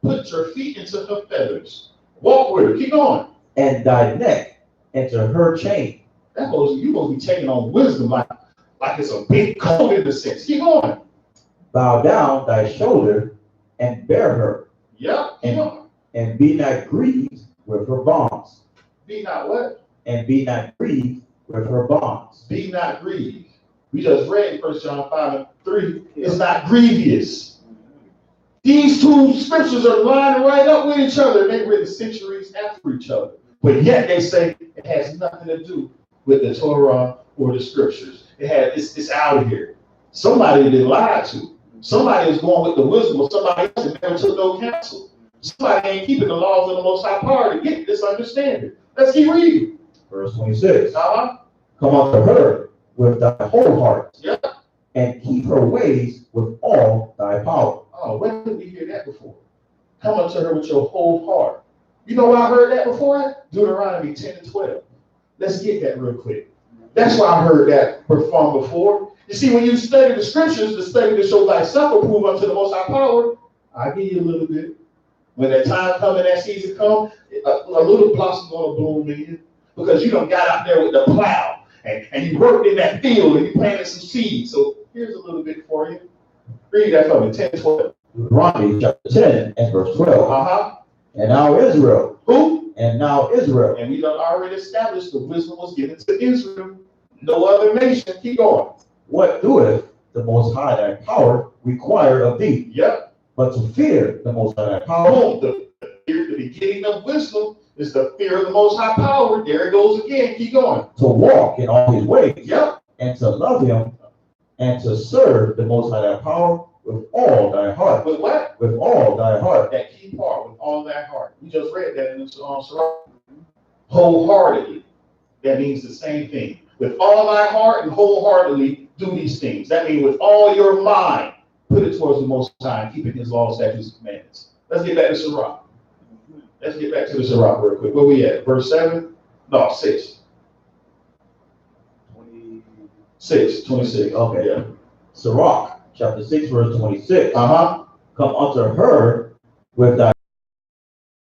Put your feet into her feathers. Walk with her. Keep going.
And thy neck into her chain.
That goes, you're going to be taking on wisdom like it's a big coat in the sense. Keep going.
Bow down thy shoulder and bear her.
Yep. Keep going.
And be not grieved with her bonds.
Be not what?
And be not grieved with her bonds.
Be not grieved. We just read 1 John 5:3. It's not grievous. These two scriptures are lining right up with each other. They written centuries after each other. But yet they say it has nothing to do with the Torah or the scriptures. It's out of here. Somebody they lied to. Somebody is going with the wisdom of somebody else and never took no counsel. Somebody ain't keeping the laws of the Most High power to get this understanding. Let's keep reading.
Verse 26.
Uh-huh.
Come unto her with thy whole heart.
Yep.
And keep her ways with all thy power.
Oh, when did we hear that before? Come unto her with your whole heart. You know where I heard that before? Deuteronomy 10 and 12. Let's get that real quick. That's why I heard that performed before. You see, when you study the scriptures, the study to show thyself approved unto the Most High power, I give you a little bit. When that time come and that season come, a little blossom gonna bloom in you because you done got out there with the plow and you worked in that field and you planted some seeds. So here's a little bit for you. Read that for me, 10 and 12.
Deuteronomy chapter 10 and verse 12.
Uh-huh.
And now Israel.
Who?
And now Israel.
And we done already established the wisdom was given to Israel. No other nation. Keep going.
What doeth the Most High thy power require of thee?
Yep.
But to fear the Most High thy power.
Boom. The beginning of wisdom is the fear of the Most High power. There it goes again. Keep going.
To walk in all his ways.
Yep.
And to love him and to serve the Most High thy power with all thy heart.
With what?
With all thy heart.
That key part, with all thy heart. We just read that in the Surah. Wholeheartedly. That means the same thing. With all thy heart and wholeheartedly do these things. That means with all your mind, put it towards the Most High, keeping his laws, statutes, and commandments. Let's get back to Surah. Let's get back to the Surah real quick. Where we at? Verse 7? No, 6. 26.
Okay.
Yeah.
Sirach, chapter 6, verse 26.
Uh-huh.
Come unto her with thy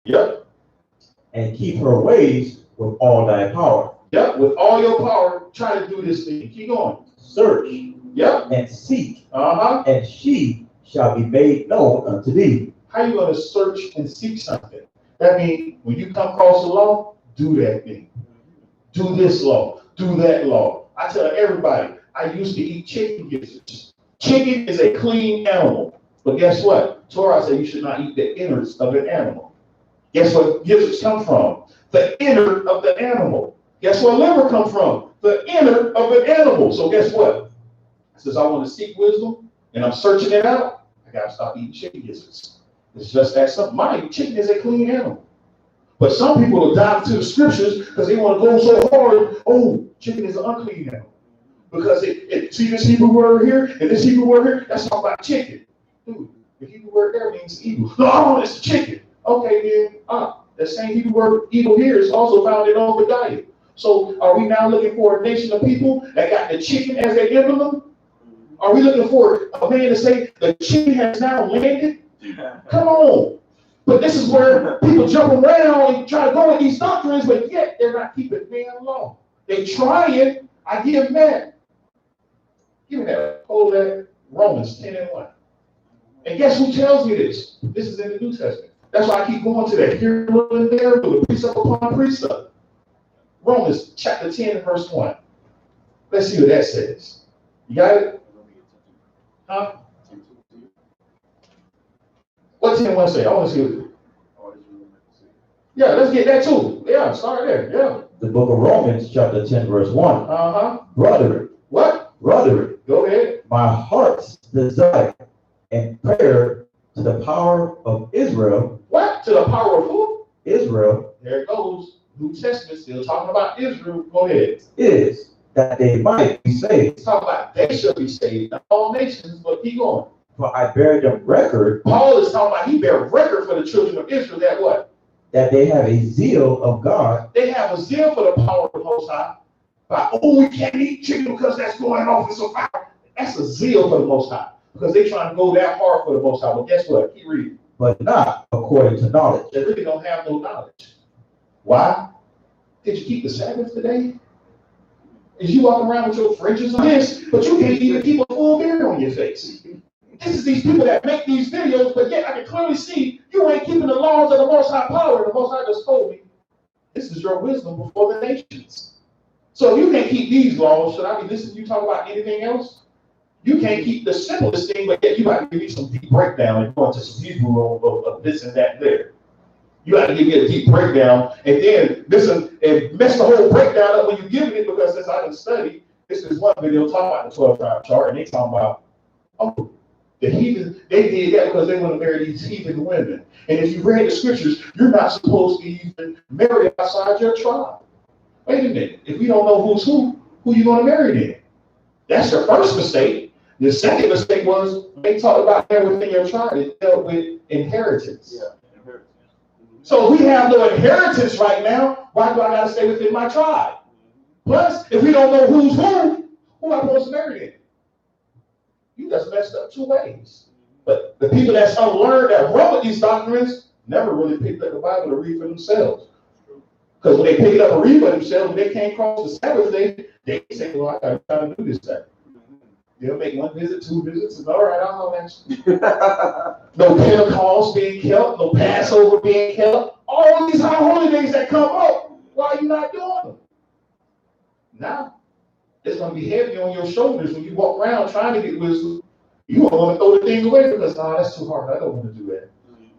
Yep.
and keep her ways with all thy power.
Yep. With all your power, try to do this thing. Keep going.
Search
Yep.
and seek,
Uh-huh.
and she shall be made known unto thee.
How you going to search and seek something? That means when you come across the law, do that thing. Do this law. Do that law. I tell everybody, I used to eat chicken gizzards. Chicken is a clean animal. But guess what? Torah said you should not eat the innards of an animal. Guess what gizzards come from? The inner of the animal. Guess where liver come from? The inner of an animal. So guess what? Since I want to seek wisdom and I'm searching it out, I got to stop eating chicken gizzards. It's just that simple. Mind you, chicken is a clean animal. But some people will dive into the scriptures because they want to go so hard. Oh, chicken is an unclean animal. Because see this Hebrew word here and this Hebrew word here, that's all about chicken. Dude, the Hebrew word there means evil. No, it's chicken. Okay, then, the same Hebrew word evil here is also found in Obadiah. So are we now looking for a nation of people that got the chicken as their emblem? Are we looking for a man to say the chicken has now landed? Come on. But this is where people jump around and try to go with these doctrines, but yet they're not keeping damn law. They trying. I give them that. Give me that. Hold that. Romans 10:1. And guess who tells me this? This is in the New Testament. That's why I keep going to that. Here and there, with a precept upon precept. Romans chapter 10 and verse 1. Let's see what that says. You got it? Huh? What 10:1 say? I want to see what. Yeah, let's get that too. Yeah, start there. Yeah.
The book of Romans, chapter 10, verse 1. Brethren.
What?
Brethren.
Go ahead.
My heart's desire and prayer to the power of Israel.
What? To the power of who?
Israel.
There it goes. New Testament still talking about Israel. Go ahead.
Is that they might be saved.
It's talking about they shall be saved. Not all nations, but keep going.
For I bear them record.
Paul is talking about he bear record for the children of Israel that what?
That they have a zeal of God.
They have a zeal for the power of the Most High. But, oh, we can't eat chicken because that's going off in so fire. That's a zeal for the Most High. Because they're trying to go that hard for the Most High. Well, guess what? Keep reading.
But not according to knowledge.
They really don't have no knowledge. Why? Did you keep the Sabbath today? Is you walking around with your fringes on this, but you can't even keep a full beard on your face? This is these people that make these videos, but yet I can clearly see you ain't keeping the laws of the Most High power. The Most High just told me, this is your wisdom before the nations. So if you can't keep these laws, should I be listening to you talk about anything else? You can't keep the simplest thing, but yet you got to give me some deep breakdown and go into some Hebrew of this and that there. You got to give me a deep breakdown, and then listen and mess the whole breakdown up when you give it, because since I didn't study, this is one video talking about the 12-tribe chart, and they talking about, oh, the heathen, they did that because they want to marry these heathen women. And if you read the scriptures, you're not supposed to even marry outside your tribe. Wait a minute. If we don't know who's who you going to marry then? That's your first mistake. The second mistake was they talked about marrying within your tribe. It dealt with inheritance. Yeah. So if we have no inheritance right now, why do I got to stay within my tribe? Plus, if we don't know who's who am I supposed to marry then? You just messed up two ways. But the people that's unlearned, that run with these doctrines, never really picked up the Bible to read for themselves. Because when they pick it up and read for themselves, when they came across the Sabbath day, they say, well, I got to do this Sabbath. They'll make one visit, two visits, and all right, I'll know. No Pentecost being kept, no Passover being kept. All these high holidays that come up, why are you not doing them? Now, it's going to be heavy on your shoulders when you walk around trying to get wisdom. You don't want to throw the thing away because, that's too hard. I don't want to do that.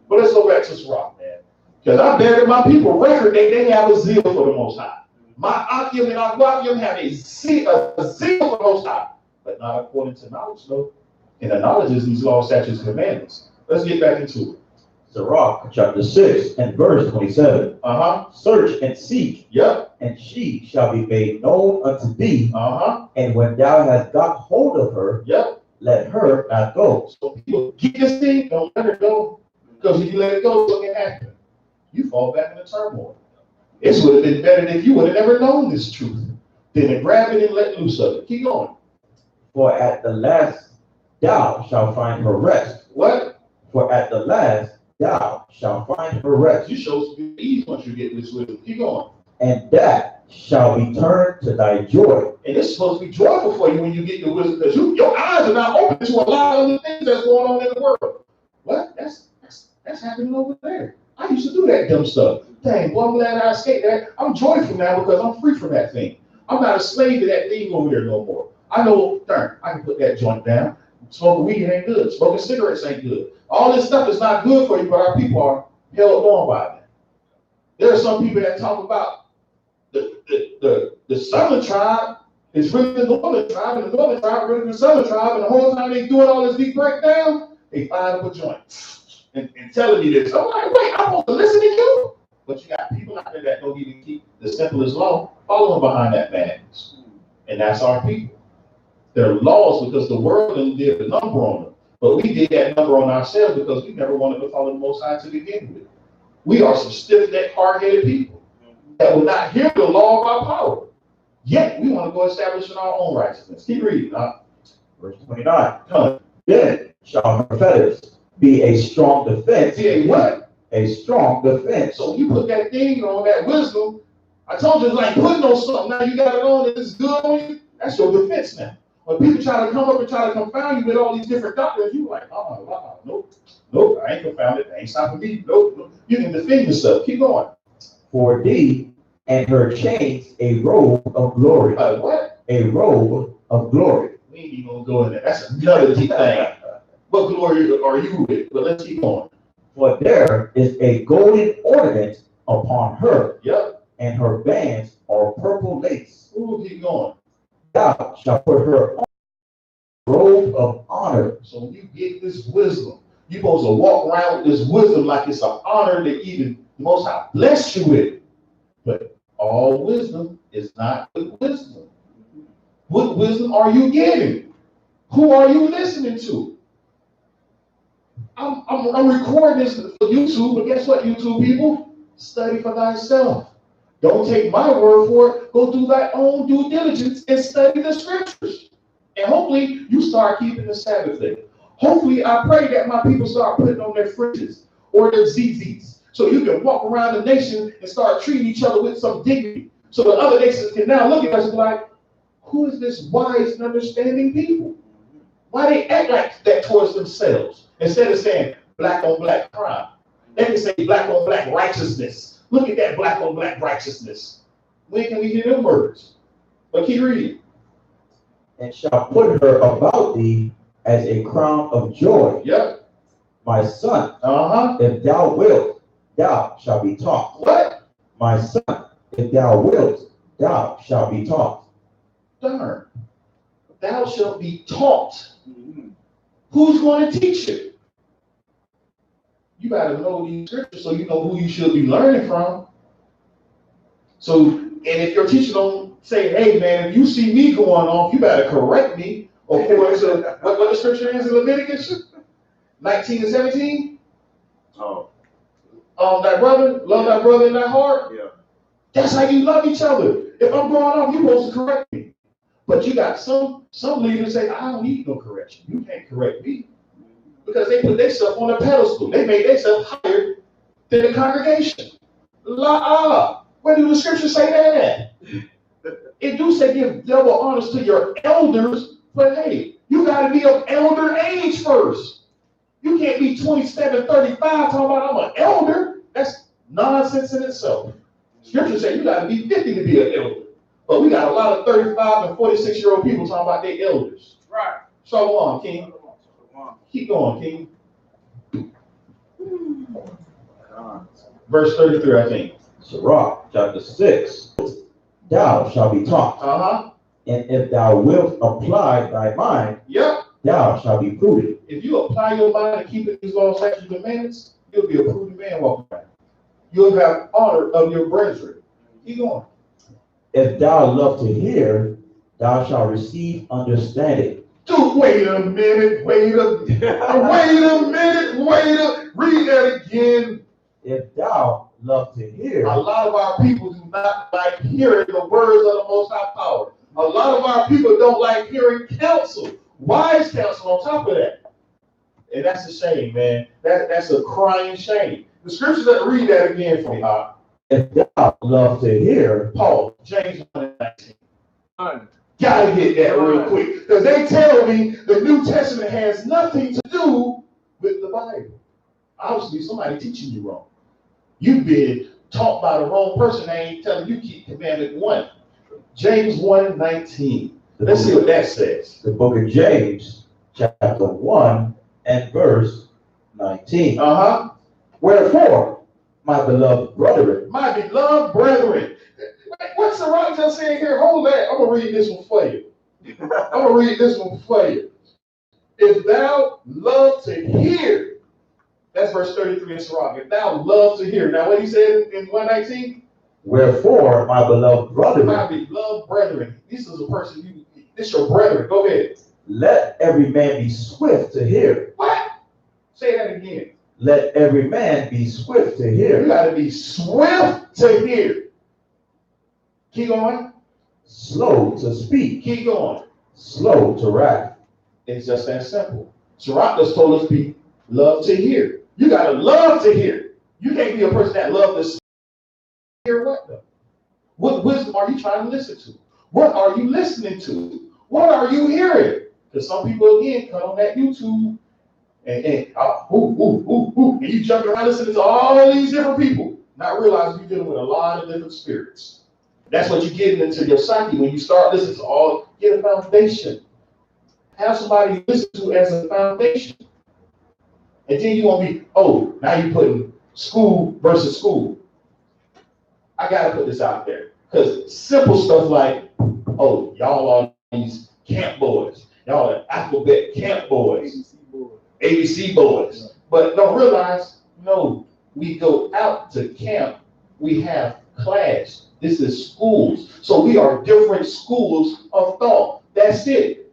But let's go back to Sirach, man. Because I buried my people record they have a zeal for the Most High. My Akim and Agwakim have a zeal for the Most High. But not according to knowledge, though. And the knowledge is these laws, statutes, and commandments. Let's get back into it.
Sirach, chapter 6 and verse 27. Search and seek.
Yep.
And she shall be made known unto thee. And when thou hast got hold of her,
yep,
let her not go.
So people get this thing, don't let her go. Because if you let it go, what's going to happen? You fall back in the turmoil. It would have been better if you would have never known this truth than to grab it and let loose of it. Keep going.
For at the last thou shalt find her rest.
What?
For at the last thou shalt find her rest.
You show some ease once you get this wisdom. Keep going.
And that shall be turned to thy joy.
And it's supposed to be joyful for you when you get the wisdom, because your eyes are not open to a lot of the things that's going on in the world. What? That's happening over there. I used to do that dumb stuff. Dang, boy, I'm glad I escaped that. I'm joyful now because I'm free from that thing. I'm not a slave to that thing over there no more. I know, darn, I can put that joint down. Smoking weed ain't good. Smoking cigarettes ain't good. All this stuff is not good for you, but our people are held on by that. There are some people that talk about the southern tribe is really the northern tribe, and the northern tribe really the southern tribe, and the whole time they doing all this deep breakdown, they find up a joint and telling me this. I'm like, wait, I'm supposed to listen to you? But you got people out there that don't even keep the simplest law, following behind that madness. And that's our people. They're lost because the world did a number on them. But we did that number on ourselves because we never wanted to follow the Most High to begin with. We are some stiff-necked, hard-headed people. that will not hear the law of our power. Yet we want to go establish in our own righteousness. Keep reading.
Verse 29. Then shall her fetters be a strong defense.
Be a what?
A strong defense.
So you put that thing on, that wisdom. I told you it's like putting on something. Now you got it on and it's good on you. That's your defense now. When people try to come up and try to confound you with all these different doctrines, you're like, nope, I ain't confounded. I ain't stopping me. Nope. You can defend yourself. Keep going.
For thee and her chains a robe of glory.
What?
A robe of glory.
We ain't even gonna go in there. That's another deep thing. What glory are you with? But let's keep going.
For there is a golden ornament upon her.
Yep.
And her bands are purple lace.
Ooh, keep going.
Thou shalt put her on a robe of honor.
So when you get this wisdom, you're supposed to walk around with this wisdom like it's an honor that even the Most High bless you with. But all wisdom is not good wisdom. What wisdom are you getting? Who are you listening to? I'm recording this for YouTube, but guess what, YouTube people? Study for thyself. Don't take my word for it. Go do thy own due diligence and study the scriptures. And hopefully you start keeping the Sabbath day. Hopefully I pray that my people start putting on their fringes or their ZZs so you can walk around the nation and start treating each other with some dignity. So the other nations can now look at us and be like, who is this wise and understanding people? Why they act like that towards themselves? Instead of saying black on black crime, they can say black on black righteousness. Look at that black on black righteousness. When can we hear them words? But keep reading.
And shall put her about thee as a crown of joy.
Yep.
My son,
Uh-huh.
if thou wilt, thou shalt be taught.
What?
My son, if thou wilt, thou shalt be taught.
Darn. Thou shalt be taught. Who's going to teach you? You got to know these scriptures so you know who you should be learning from. So, and if your teacher don't say, hey man, if you see me going off, you better correct me. According to what the scripture is in Leviticus 19 and 17.
Oh.
Thy brother, love thy brother in thy heart.
Yeah.
That's how you love each other. If I'm going off, you're supposed to correct me. But you got some leaders say, I don't need no correction. You can't correct me. Because they put themselves on a pedestal. They made themselves higher than the congregation. Where do the scriptures say that at? It do say give double honors to your elders, but hey, you got to be of elder age first. You can't be 27, 35 talking about I'm an elder. That's nonsense in itself. Scripture says you got to be 50 to be an elder. But we got a lot of 35 and 46-year-old people talking about their elders.
Right.
So on, King. Keep going, King. Verse 33, I think.
Sirach, chapter 6. Thou shalt be taught.
Uh-huh.
And if thou wilt apply thy mind,
yep,
thou shalt be prudent.
If you apply your mind and keep these laws, statutes, and commandments, you'll be a prudent man walking around. You'll have honor of your brethren. Keep going.
If thou love to hear, thou shalt receive understanding.
Dude, wait a minute, read that again.
If thou love to hear.
A lot of our people do not like hearing the words of the Most High Power. A lot of our people don't like hearing counsel, wise counsel on top of that. And that's a shame, man. That's a crying shame. The scriptures that read that again for me,
If thou love to hear.
Paul, James 1:19. Gotta get that real quick. Because they tell me the New Testament has nothing to do with the Bible. Obviously, somebody teaching you wrong. You've been taught by the wrong person. They ain't telling you keep commandment 1. James 1:19. Let's see what that says.
The book of James, chapter 1 and verse 19.
Uh-huh.
Wherefore, my beloved brethren.
My beloved brethren. What's the right just saying here? Hold that. I'm going to read this one for you. If thou love to hear, that's verse 33 in Sirach. If thou love to hear. Now what he said in 1:19?
Wherefore, my beloved brethren.
My beloved brethren. This is a person, this your brethren. Go ahead.
Let every man be swift to hear.
What? Say that again.
Let every man be swift to hear.
You got to be swift to hear. Keep going.
Slow to speak.
Keep going.
Slow to wrath.
It's just that simple. Sirach just told us to love to hear. You gotta love to hear. You can't be a person that loves to hear what though? What wisdom are you trying to listen to? What are you listening to? What are you hearing? Because some people again come on that YouTube and you jumping around listening to all these different people, not realizing you're dealing with a lot of different spirits. That's what you're getting into your psyche when you start listening to all. Get a foundation. Have somebody listen to as a foundation. And then you won't be, now you're putting school versus school. I gotta put this out there. Because simple stuff like, y'all are these camp boys. Y'all are alphabet camp boys. ABC boys. But don't realize, no, we go out to camp, we have class. This is schools. So we are different schools of thought. That's it.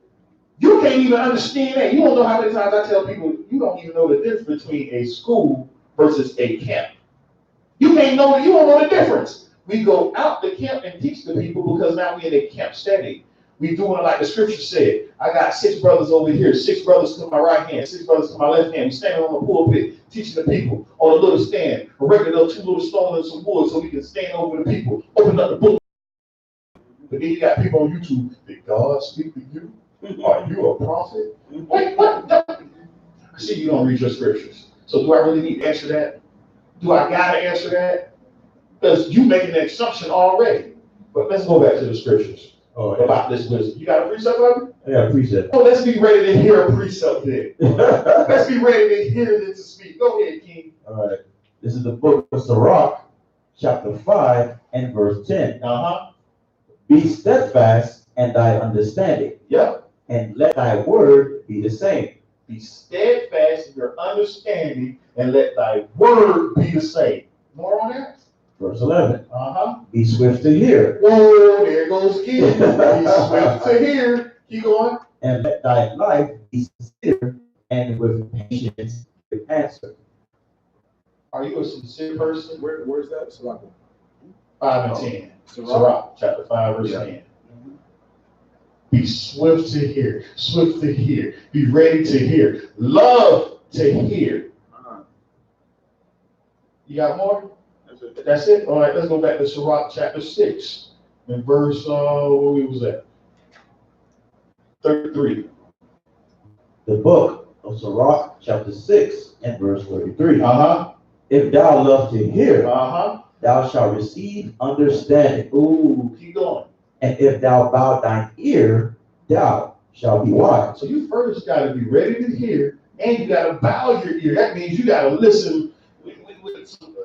You can't even understand that. You don't know how many times I tell people, you don't even know the difference between a school versus a camp. You don't know the difference. We go out to camp and teach the people because now we're in a camp setting. We doing it like the scripture said. I got 6 brothers over here, 6 brothers to my right hand, 6 brothers to my left hand. We standing on the pulpit, teaching the people on a little stand, erected up 2 little stones and some wood so we can stand over the people, open up the book. But then you got people on YouTube, did God speak to you? Are you a prophet? Wait, what? I see you don't read your scriptures. So do I really need to answer that? Do I gotta answer that? Because you making an assumption already. But let's go back to the scriptures about this wisdom. You got a precept of it?
Yeah, precept.
Oh, let's be ready to hear a precept then. Let's be ready to hear it to speak. Go ahead, King.
All right. This is the book of Sirach, chapter 5 and verse 10. Be steadfast in thy understanding.
Yep.
And let thy word be the same.
Be steadfast in your understanding and let thy word be the same. More on that?
Verse 11. Be swift to hear.
Oh, there goes again. Be swift to hear. Keep going.
And let thy life be sincere and with patience give answer.
Are you a sincere person?
Where's that? Sirach?
5 and 10. Sirach, chapter 5, verse 10. Be swift to hear. Swift to hear. Be ready to hear. Love to hear. You got more? That's it? All right, let's go back to Sirach chapter 6. And verse, what was that? 33.
The book of Sirach chapter 6 and verse 33. If thou love to hear, thou shalt receive understanding.
Ooh, keep going.
And if thou bow thine ear, thou shalt be wise.
So you first got to be ready to hear, and you got to bow your ear. That means you got to listen,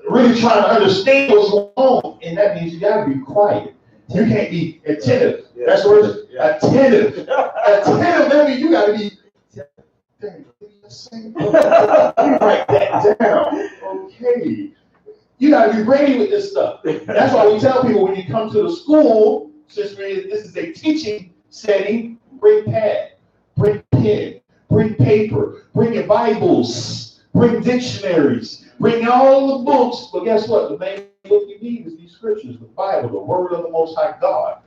really trying to understand what's going on. And that means you got to be quiet. You can't be attentive.
Yeah.
That's the word. Yeah. Attentive. Attentive, that means you got to be. Write that down. Okay. You got to be ready with this stuff. That's why we tell people when you come to the school, since this is a teaching setting, bring pad, bring pen, bring paper, bring your Bibles, bring dictionaries, bring all the books. But guess what? The main book you need is these scriptures, the Bible, the Word of the Most High God.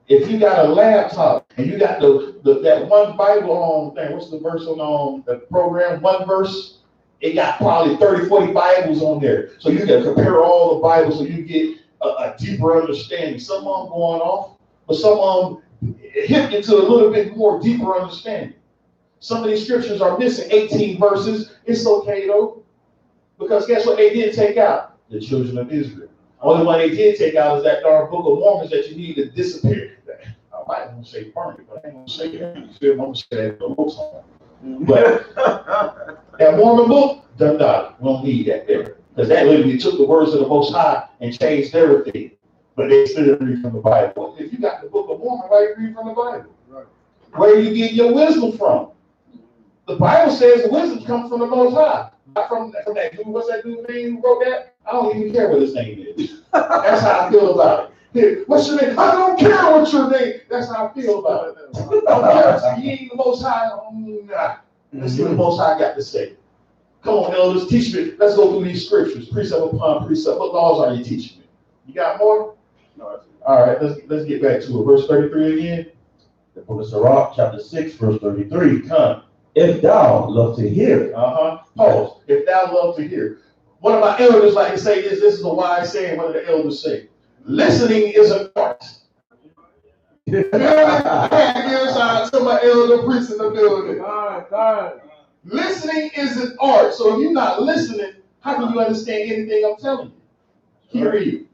If you got a laptop and you got that one Bible on thing, what's the verse on the program? One verse, it got probably 30, 40 Bibles on there. So you can compare all the Bibles so you get a deeper understanding. Some of them going off, but some of them hit into a little bit more deeper understanding. Some of these scriptures are missing 18 verses. It's okay though, because guess what they did take out? The children of Israel. Only one they did take out is that darn Book of Mormon that you need to disappear. I might want to say burn it, but I ain't going to say that. I'm going to say that the most time. But that Mormon book, done done. We don't need that there. Because that literally took the words of the Most High and changed everything. But they still read from the Bible. If you got the Book of Mormon, why you read from the Bible? Right. Where are you getting your wisdom from? The Bible says the wisdom comes from the Most High. Not from that dude. What's that dude's name who wrote that? I don't even care what his name is. That's how I feel about it. Here, what's your name? I don't care what your name. That's how I feel about it. I don't care. So you ain't the Most High. Nah. Let's see what the Most High got to say. Come on, elders, teach me. Let's go through these scriptures, precept upon precept. What laws are you teaching me? You got more? All right, let's get back to it. Verse 33 again.
The book of Sirach, chapter 6, verse 33. Come, if thou love to hear.
Pause. If thou love to hear. One of my elders like to say this. This is a wise saying. One of the elders say, listening is an art. I had to give a shout out to my elder priest in the building. Listening is an art. So if you're not listening, how can you understand anything I'm telling you? Hear you.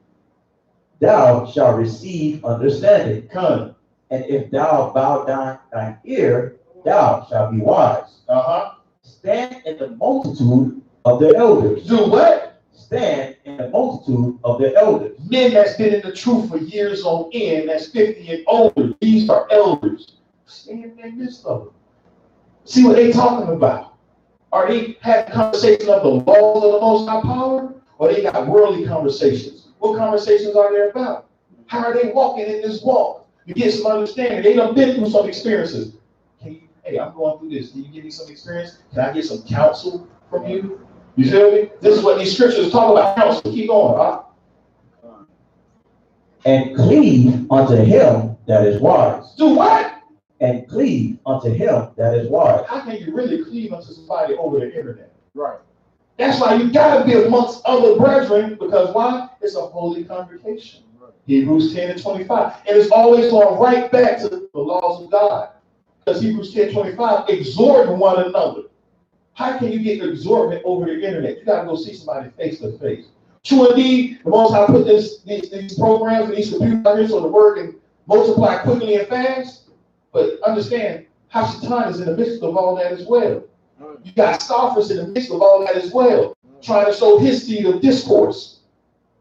Thou shalt receive understanding.
Come.
And if thou bow down thine ear, thou shalt be wise. Stand in the multitude of the elders.
Do what?
Stand in the multitude of the elders.
Men that's been in the truth for years on end, that's 50 and older. These are elders. Stand in the midst of them. See what they talking about. Are they having conversation of the laws of the Most High Power? Or they got worldly conversations? What conversations are they about? How are they walking in this walk? You get some understanding. They done been through some experiences. Hey, I'm going through this. Can you give me some experience? Can I get some counsel from you? You feel me? This is what these scriptures talk about counsel. Keep going.
And cleave unto him that is wise.
Do what?
And cleave unto him that is wise.
How can you really cleave unto somebody over the internet?
Right.
That's why you gotta be amongst other brethren, because why? It's a holy congregation. Right. Hebrews 10 and 25. And it's always going right back to the laws of God. Because Hebrews 10:25, exhort one another. How can you get exhortment over the internet? You gotta go see somebody face to face. True indeed, the Most High put these programs and these computers out here so the word can multiply quickly and fast. But understand, Hashatan is in the midst of all that as well. You got scoffers in the midst of all that as well, trying to show his seed of discourse.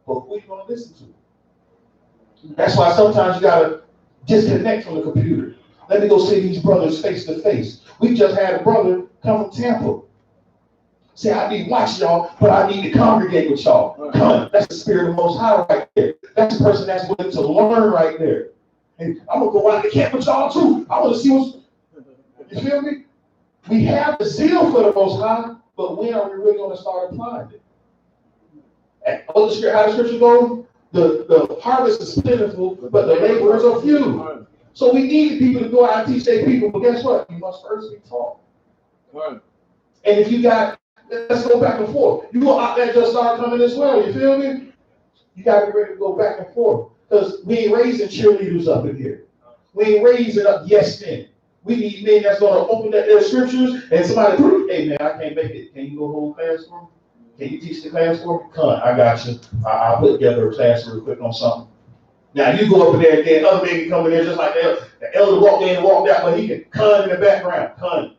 But who are you going to listen to? That's why sometimes you got to disconnect from the computer. Let me go see these brothers face to face. We just had a brother come from Tampa. Say, I need to watch y'all, but I need to congregate with y'all. Come, that's the spirit of the Most High right there. That's the person that's willing to learn right there. And I'm going to go out to camp with y'all too. I want to see what's, you feel me? We have the zeal for the Most High, but when are we really going to start applying it? And how the scripture goes? The harvest is plentiful, but the laborers are few. So we need people to go out and teach their people, but guess what? You must first be taught. And if you got, let's go back and forth. You go out there just start coming as well, you feel me? You got to be ready to go back and forth. Because we ain't raising cheerleaders up in here. We ain't raising up yes men. We need men that's going to open up their scriptures and somebody, hey man, I can't make it. Can you go hold class for me? Can you teach the class for me? Come on, I got you. I'll put together a class real quick on something. Now you go up in there and then other men can come in there just like that. The elder walked in and walked out, but he can con in the background. Con.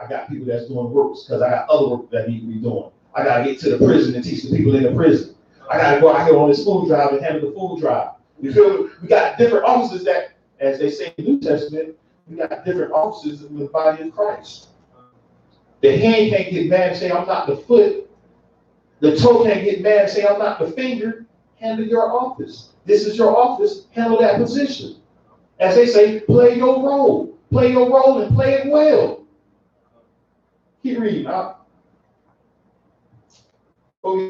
I got people that's doing works because I got other work that need to be doing. I got to get to the prison and teach the people in the prison. I got to go out here on this food drive and handle the food drive. You feel me? We got different offices that, as they say in the New Testament, we got different offices in the body of Christ. The hand can't get mad and say, I'm not the foot. The toe can't get mad and say, I'm not the finger. Handle your office. This is your office. Handle that position. As they say, play your role. Play your role and play it well. Keep reading. Oh,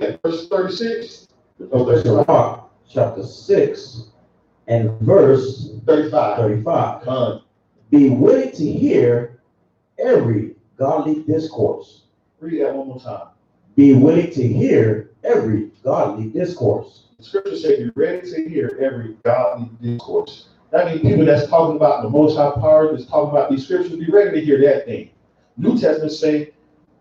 yeah, verse 36.
Sirach, chapter 6 and verse
35.
Be willing to hear every godly discourse.
Read that one more time.
Be willing to hear every godly discourse.
The scripture says, be ready to hear every godly discourse. That means people that's talking about the Most High Power, that's talking about these scriptures, be ready to hear that thing. New Testament say,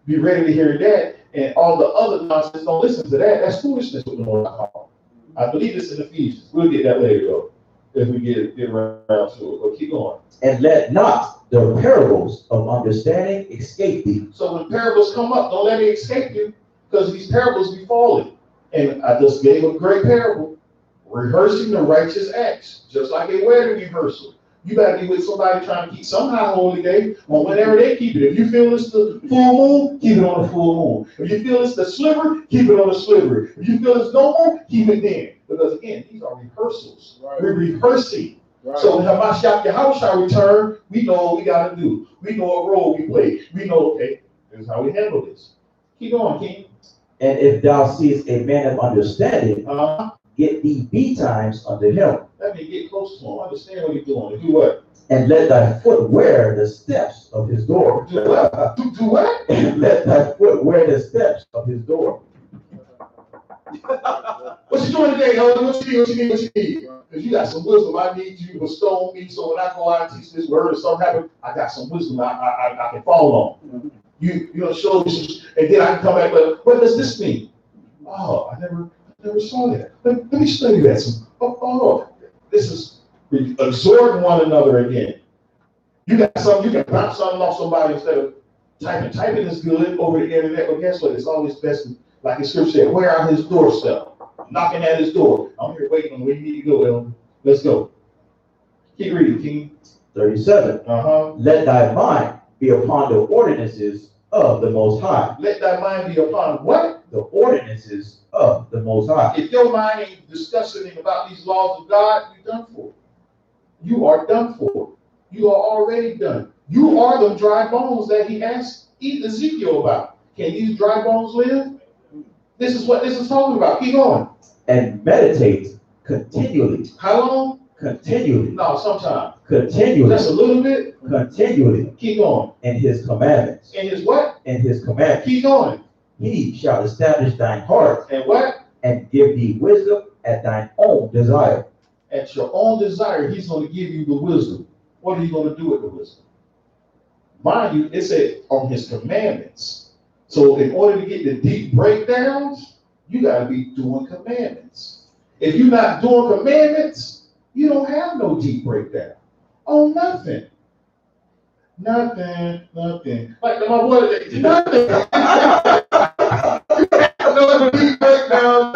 be ready to hear that, and all the other nonsense, don't listen to that. That's foolishness with the Most High Power. I believe it's in Ephesians. We'll get that later, though, if we get around to it. But keep going.
And let not the parables of understanding escape thee.
So when parables come up, don't let it escape you, because these parables be falling. And I just gave a great parable, rehearsing the righteous acts, just like a wedding rehearsal. You got to be with somebody trying to keep somehow holy day, or whenever they keep it. If you feel it's the full moon, keep it on the full moon. If you feel it's the sliver, keep it on the sliver. If you feel it's no more, keep it then. Because again, these are rehearsals. Right. We're rehearsing. Right. So when Yahushua return, we know what we got to do. We know what role we play. We know, okay, this is how we handle this. Keep going, King.
And if thou seest a man of understanding, get thee betimes unto him.
Let me get close to him. Understand what he's doing. Do what?
And let thy foot wear the steps of his door.
Do what? Do what?
And let thy foot wear the steps of his door.
What you doing today, huh? What you need? Because you got some wisdom. I need you to bestow on me so when I go out and teach this word or something happen, I got some wisdom I can fall on. You know, show me, and then I can come back, but what does this mean? Oh, I never saw that. Let me study that. This is absorbing one another again. You got something, you can bounce something off somebody instead of typing. Typing is good over the internet, but guess what? It's always best, like the scripture said, we're on his doorstep, knocking at his door. I'm here waiting on where you need to go, Elder. Let's go. Keep reading, King.
37. Let thy mind be upon the ordinances of the Most High.
Let thy mind be upon what?
The ordinances of the Most High.
If your mind ain't discussing about these laws of God, you're done for. You are done for. You are already done. You are the dry bones that he asked Ezekiel about. Can these dry bones live? This is what this is talking about. Keep going.
And meditate continually.
How long?
Continually.
No, sometime.
Continually.
Just a little bit?
Continually.
Keep going.
And his commandments.
And his what?
And his commandments.
Keep going.
He shall establish thine heart.
And what?
And give thee wisdom at thine own desire.
At your own desire, he's going to give you the wisdom. What are you going to do with the wisdom? Mind you, it said on his commandments. So in order to get the deep breakdowns, you got to be doing commandments. If you're not doing commandments, you don't have no deep breakdown. Oh, nothing. Nothing. Like my boy, nothing. No deep breakdown.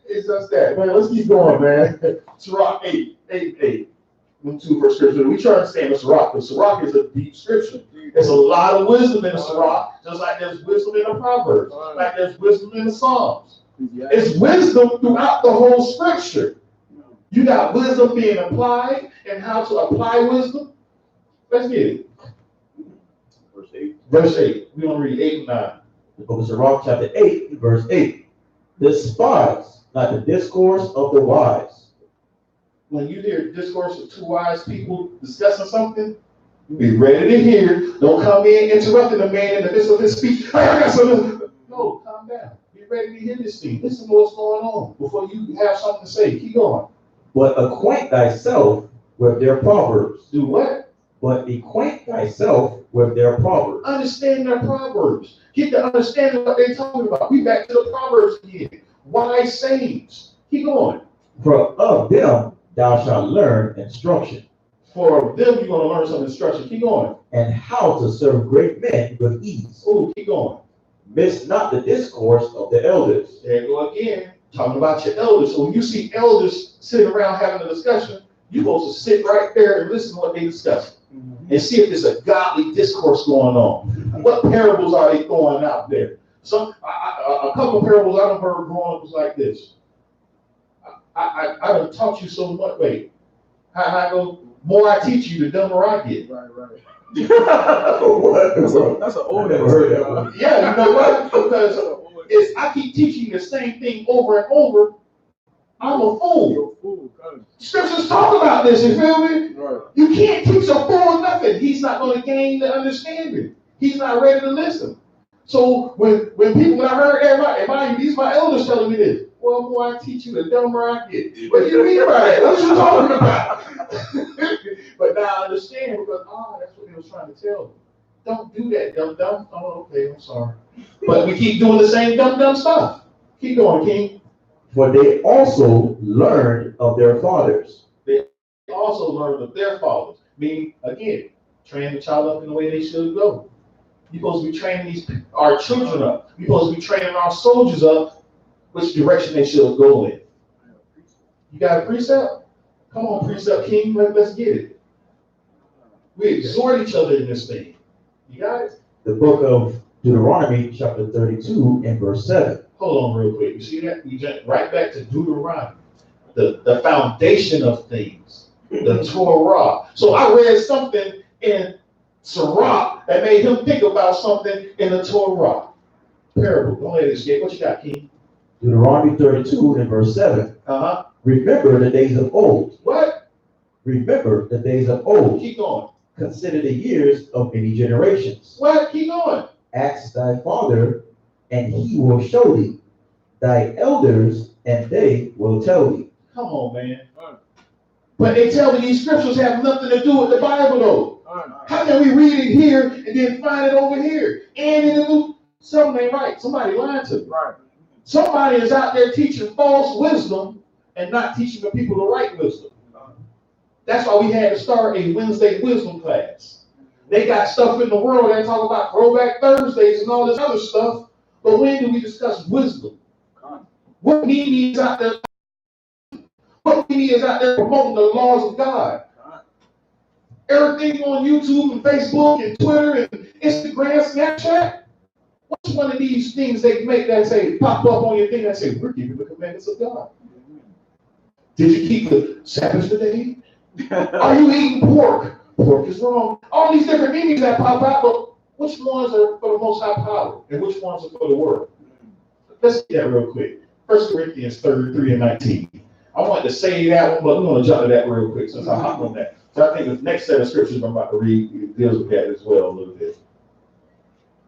It's just that. Man, let's keep going, man. Sirach 8. Them two verse scripture. We try to understand the Sirach, but Sirach is a deep scripture. There's a lot of wisdom in the Sirach, just like there's wisdom in the Proverbs, like there's wisdom in the Psalms. It's wisdom throughout the whole scripture. You got wisdom being applied and how to apply wisdom. Let's get it. Verse 8. We're going to read 8 and 9.
The book of Sirach, chapter 8, verse 8. Despise not the discourse of the wise.
When you hear discourse of two wise people discussing something, be ready to hear. Don't come in interrupting the man in the midst of his speech. Hey, I got something. No, calm down. Be ready to hear this thing. Listen to what's going on before you have something to say. Keep going.
But acquaint thyself with their proverbs.
Do what?
But acquaint thyself with their proverbs.
Understand their proverbs. Get to understand what they're talking about. We back to the proverbs again. Wise sayings. Keep going.
For of them thou shalt learn instruction.
For them you're going to learn some instruction. Keep going.
And how to serve great men with ease.
Oh, keep going.
Miss not the discourse of the elders.
There you go again. Talking about your elders. So when you see elders sitting around having a discussion, you're supposed to sit right there and listen to what they discuss. And see if there's a godly discourse going on. What parables are they throwing out there? A couple of parables I've heard growing up was like this. I done taught you so much. Wait, how I go? More I teach you, the dumber I get.
Right.
What?
That's an old
never heard that one.
Yeah, you know what? Because I keep teaching the same thing over and over. I'm a fool. Scriptures talk about this, you feel me?
Right.
You can't teach a fool nothing. He's not going to gain the understanding. He's not ready to listen. So when I heard everybody, these my elders telling me this. Well, boy, I teach you, the dumber I get. What do you mean by that? What you talking about? But now I understand because that's what he was trying to tell me. Don't do that, dumb. Oh, okay, I'm sorry. But we keep doing the same dumb stuff. Keep going, King.
For they also learned of their fathers.
They also learned of their fathers. Meaning, again, train the child up in the way they should go. You're supposed to be training our children up. You're supposed to be training our soldiers up which direction they should go in. You got a precept? Come on, precept king, let's get it. We exhort each other in this thing. You got it?
The book of Deuteronomy, chapter 32, and verse 7.
Hold on real quick. You see that? We jump right back to Deuteronomy. The foundation of things. The Torah. So I read something in Sirach that made him think about something in the Torah. Parable. Don't let it escape. What you got, King?
Deuteronomy 32 and verse 7. Remember the days of old.
What?
Remember the days of old.
Keep going.
Consider the years of many generations.
What? Keep going.
Ask thy father, and he will show thee. Thy elders, and they will tell thee.
Come on, man. But they tell me these scriptures have nothing to do with the Bible, though. How can we read it here and then find it over here? And in the New, something ain't right. Somebody lied to me. Right. Somebody is out there teaching false wisdom and not teaching the people the right wisdom. That's why we had to start a Wednesday wisdom class. They got stuff in the world that talk about throwback Thursdays and all this other stuff. But when do we discuss wisdom? What media is out there? What media is out there promoting the laws of God? Everything on YouTube and Facebook and Twitter and Instagram, Snapchat. What's one of these things they make that say pop up on your thing that say we're keeping the commandments of God? Did you keep the Sabbath today? Are you eating pork? Pork is wrong. All these different meanings that pop out, but which ones are for the Most High power and which ones are for the world? Let's get that real quick. 1 Corinthians 33 and 19. I wanted to say that one, but we're going to jump to that real quick since I hopped on that. So I think the next set of scriptures I'm about to read deals with that as well a little bit.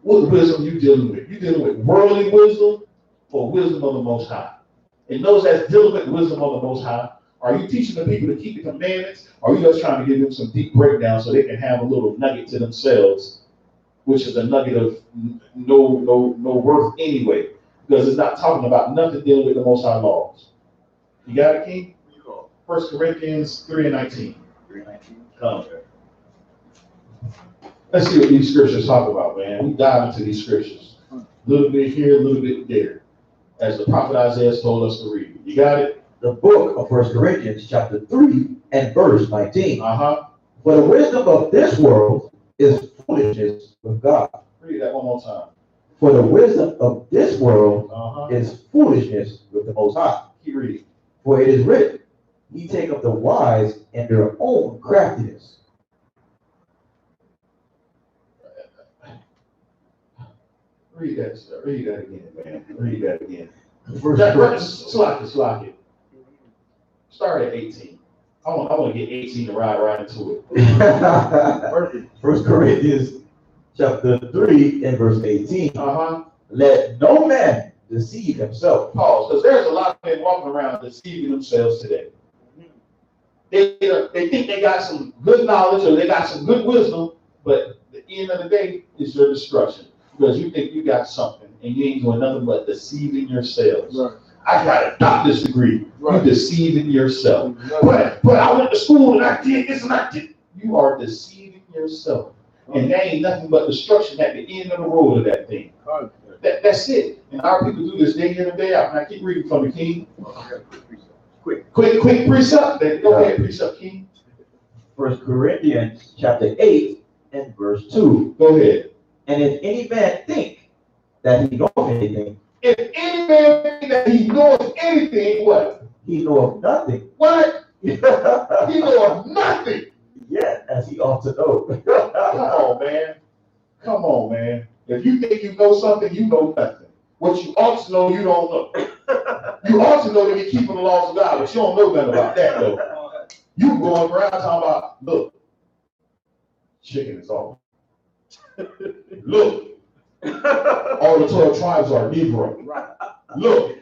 What wisdom you dealing with? You dealing with worldly wisdom or wisdom of the Most High? And those that's dealing with wisdom of the Most High, are you teaching the people to keep the commandments? Or are you just trying to give them some deep breakdown so they can have a little nugget to themselves, which is a nugget of no worth anyway, because it's not talking about nothing dealing with the Most High laws. You got it, King? 1 Corinthians 3 and 19. 3:19. Come. Let's see what these scriptures talk about, man. We dive into these scriptures. A little bit here, a little bit there. As the prophet Isaiah told us to read. You got it?
The book of 1 Corinthians chapter 3 and verse 19. For the wisdom of this world is foolishness with God.
Read that one more time.
For the wisdom of this world is foolishness with the Most High.
Keep reading.
For it is written, He taketh the wise in their own craftiness.
Read that again, man. Read that again. Slack it. Start at 18. I want to get 18 and ride right into it.
1 Corinthians chapter 3 and verse 18. Let no man deceive himself.
Pause, because there's a lot of men walking around deceiving themselves today. They think they got some good knowledge or they got some good wisdom, but at the end of the day, it's your destruction. Because you think you got something and you ain't doing nothing but deceiving yourselves. Right. I got a doctor's degree. Right. You're deceiving yourself. Right. But I went to school and I did this and I did. You are deceiving yourself. Right. And there ain't nothing but destruction at the end of the road of that thing. Right. That's it. And our people do this day in and day out. And I keep reading from the King. Quick precept. Go ahead, precept, King.
1 Corinthians chapter 8 and verse 2.
Go ahead.
And if any man think that he knoweth anything,
if any man think that he knoweth anything, what?
He knoweth nothing.
What? He knoweth nothing.
Yeah, as he ought to know.
Come on, man. If you think you know something, you know nothing. What you ought to know, you don't know. You ought to know that you're keeping the laws of God, but you don't know nothing about that, though. You going around talking about, look, chicken is off. Look, all the 12 tribes are Negro. Right. Look,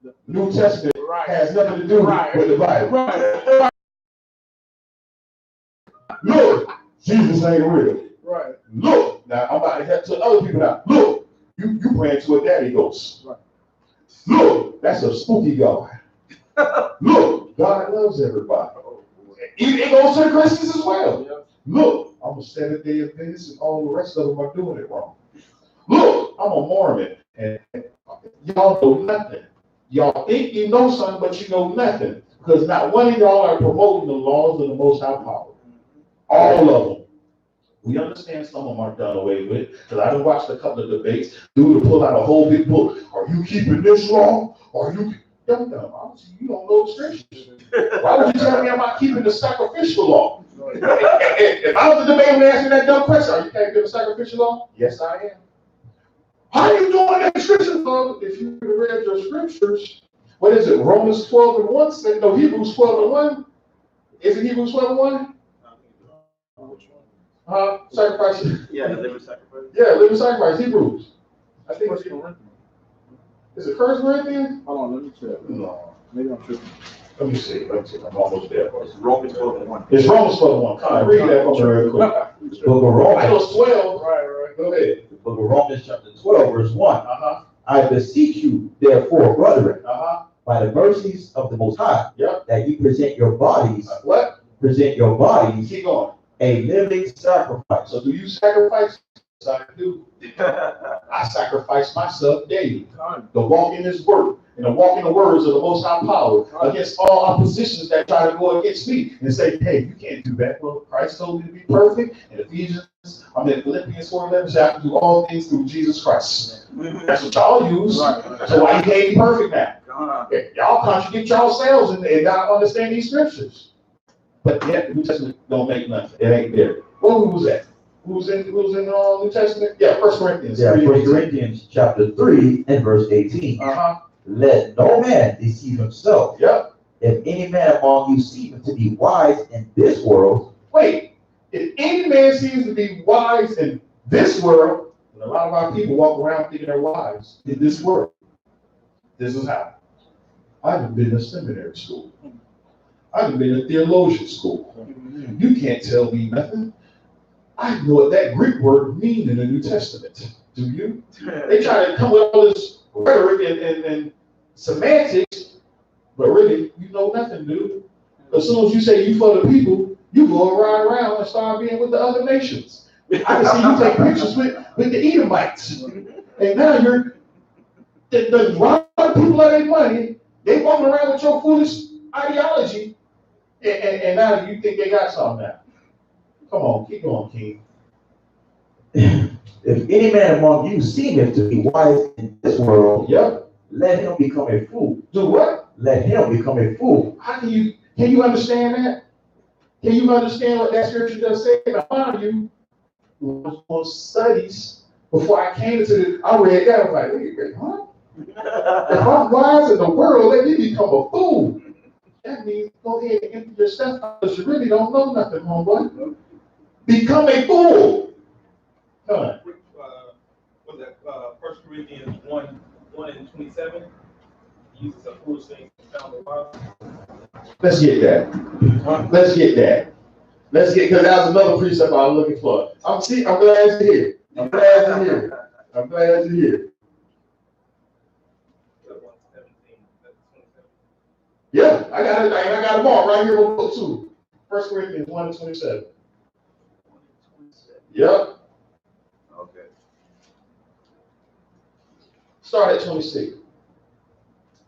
the New Testament has nothing to do with the Bible. Right. Look, Jesus ain't real. Right. Look, now I'm about to head to other people now. Look, you praying to a daddy ghost. Right. Look, that's a spooky God. Look, God loves everybody. It goes to the Christians as well. Yeah. Look, I'm a Seventh-day Adventist and all the rest of them are doing it wrong. Look, I'm a Mormon and y'all know nothing. Y'all think you know something, but you know nothing. Because not one of y'all are promoting the laws of the Most High power. All of them. We understand some of them aren't done away with. Because I done watched a couple of debates. Dude pull out a whole big book. Are you keeping this law? Are you... Dumb. Obviously, you don't know the scriptures. Why would you tell me I'm not keeping the sacrificial law? If I was a debate and asking that dumb question, are you keeping the sacrificial law? Yes, I am. How are you doing that scripture? Well, if you read your scriptures, what is it? Romans 12:1 said, no, Hebrews 12:1. Is it Hebrews 12:1? Sacrifice.
Yeah, living sacrifice.
Yeah, living sacrifice. Hebrews. I think it's Hebrews. Is it 1 Corinthians?
Hold on, let me check.
No.
Maybe I'm tripping.
Let me see. I'm almost there.
It's Romans 12:1.
It's Romans 12:1. Come on, read that for me real quick.
Book of
I
Romans,
know it's 12. Right. Go ahead.
the book of Romans chapter 12, verse 1.
Uh-huh.
I beseech you, therefore, brethren,
Uh-huh.
by the mercies of the Most High,
Yep.
that you present your bodies,
What?
a
Keep going.
living sacrifice.
So do you sacrifice? Yes, I do. I sacrifice myself daily to walk in His word and to walk in the words of the Most High power against all oppositions that try to go against me and say, hey, you can't do that. Well, Christ told me to be perfect. In Philippians 4:11, say I can do all things through Jesus Christ. That's what y'all use. So why you can't be perfect now? Okay, y'all contradict yourselves and not understand these scriptures. But yet the New Testament don't make nothing. It ain't there. Well, who was that? Who's in New Testament? Yeah, 1 Corinthians.
Yeah, 1 Corinthians chapter 3 and verse 18.
Uh-huh.
Let no man deceive himself.
Yep.
If any man among you seem to be wise in this world,
Wait, if any man seems to be wise in this world, and a lot of our people walk around thinking they're wise in this world, this is how. I've been in seminary school. I've been in theologian school. You can't tell me nothing. I know what that Greek word means in the New Testament. Do you? They try to come with all this rhetoric and semantics, but really, you know nothing, dude. As soon as you say you for the people, you go right around and start being with the other nations. I can see you take pictures with the Edomites. And now the lot of people of their money, they walking around with your foolish ideology, and now you think they got something now. Come on, keep going, King.
if any man among you seemeth to be wise in this world,
Yep.
let him become a fool.
Do what?
Let him become a fool.
How can you understand that? Can you understand what that scripture does say? Now, mind you, on studies before I came into this, I read that. I was like, wait, huh? If I'm wise in the world, let me become a fool. That means go ahead and empty yourself out because you really don't know nothing, homeboy. Become a fool. Come on.
Was that 1 Corinthians 1:27? Uses a foolish thing to found the Bible.
Let's get that. Let's get that. Because that was another precept I was looking for. I'm glad you're here. I'm glad you're here. Yeah, I got it. I got them all right here on book 2. 1 Corinthians 1:27. Yep.
Okay.
Start at 26.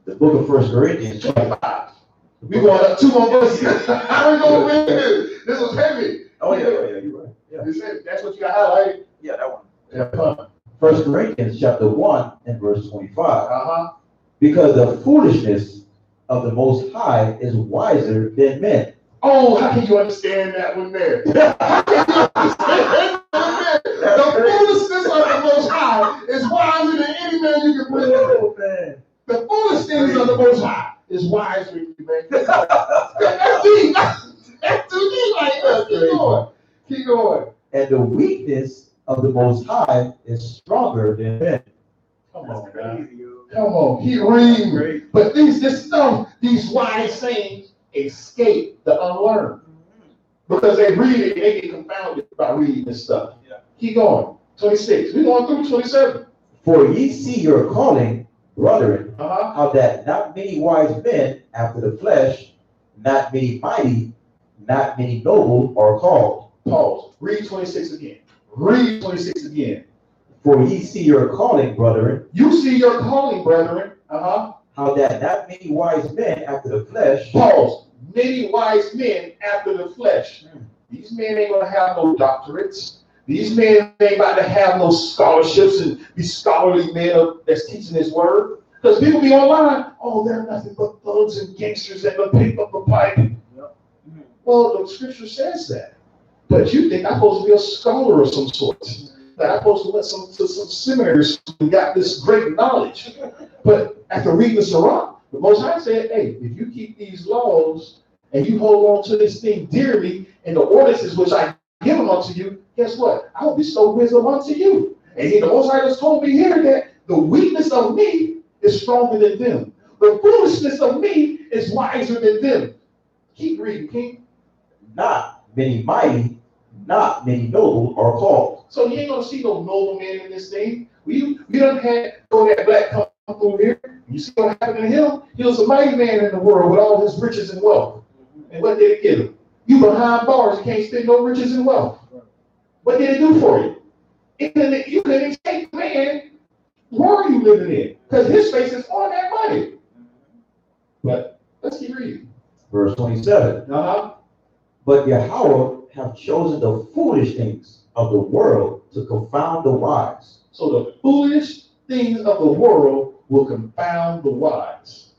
The book of 1 Corinthians
25. We going up 2 more verses. How we gonna read this? This was heavy.
Oh yeah, you're right. Yeah.
That's what you got highlighted.
Yeah, that one.
Yeah.
1 Corinthians chapter 1 and verse 25.
Uh-huh.
Because the foolishness of the Most High is wiser than men.
Oh, how can you understand that one there? How can you understand that one there? The foolishness of the Most High is wiser than any man you can bring up. The foolish things of the Most High is wiser than you, man. That's deep. That's too deep like that. Keep going.
And the weakness of the Most High is stronger than men.
Come on, man. Come on. Keep reading. But these wise sayings escape the unlearned. Because they read it and they get confounded by reading this stuff. Yeah. Keep going. 26. We're going through 27.
For ye see your calling, brethren,
Uh-huh.
how that not many wise men after the flesh, not many mighty, not many noble are called.
Pause. Read 26 again. Read 26 again.
For ye see your calling, brethren.
You see your calling, brethren. Uh-huh.
How that not many wise men after the flesh.
Pause. Many wise men after the flesh. These men ain't gonna have no doctorates. These men ain't about to have no scholarships and be scholarly men that's teaching His word. Because people be online, oh, they're nothing but thugs and gangsters that will pick up a pipe. Yep. Well, the scripture says that. But you think I'm supposed to be a scholar of some sort. that I'm supposed to went to some seminaries and got this great knowledge. But after reading the Torah, the Most High said, hey, if you keep these laws and you hold on to this thing dearly and the ordinances which I give them unto you, guess what? I will bestow wisdom unto you. And the Most High just told me here that the weakness of me is stronger than them. The foolishness of me is wiser than them. Keep reading, King.
Not many mighty, not many noble are called.
So you ain't gonna see no noble man in this thing. We done had that black come through here. You see what happened to him? He was a mighty man in the world with all his riches and wealth. And what did it get him? You behind bars, you can't spend no riches and wealth. What did it do for you? You couldn't take man where you living in, because his face is on that money. But let's keep reading.
Verse 27. But Yahweh have chosen the foolish things of the world to confound the wise.
So the foolish things of the world will confound the wise.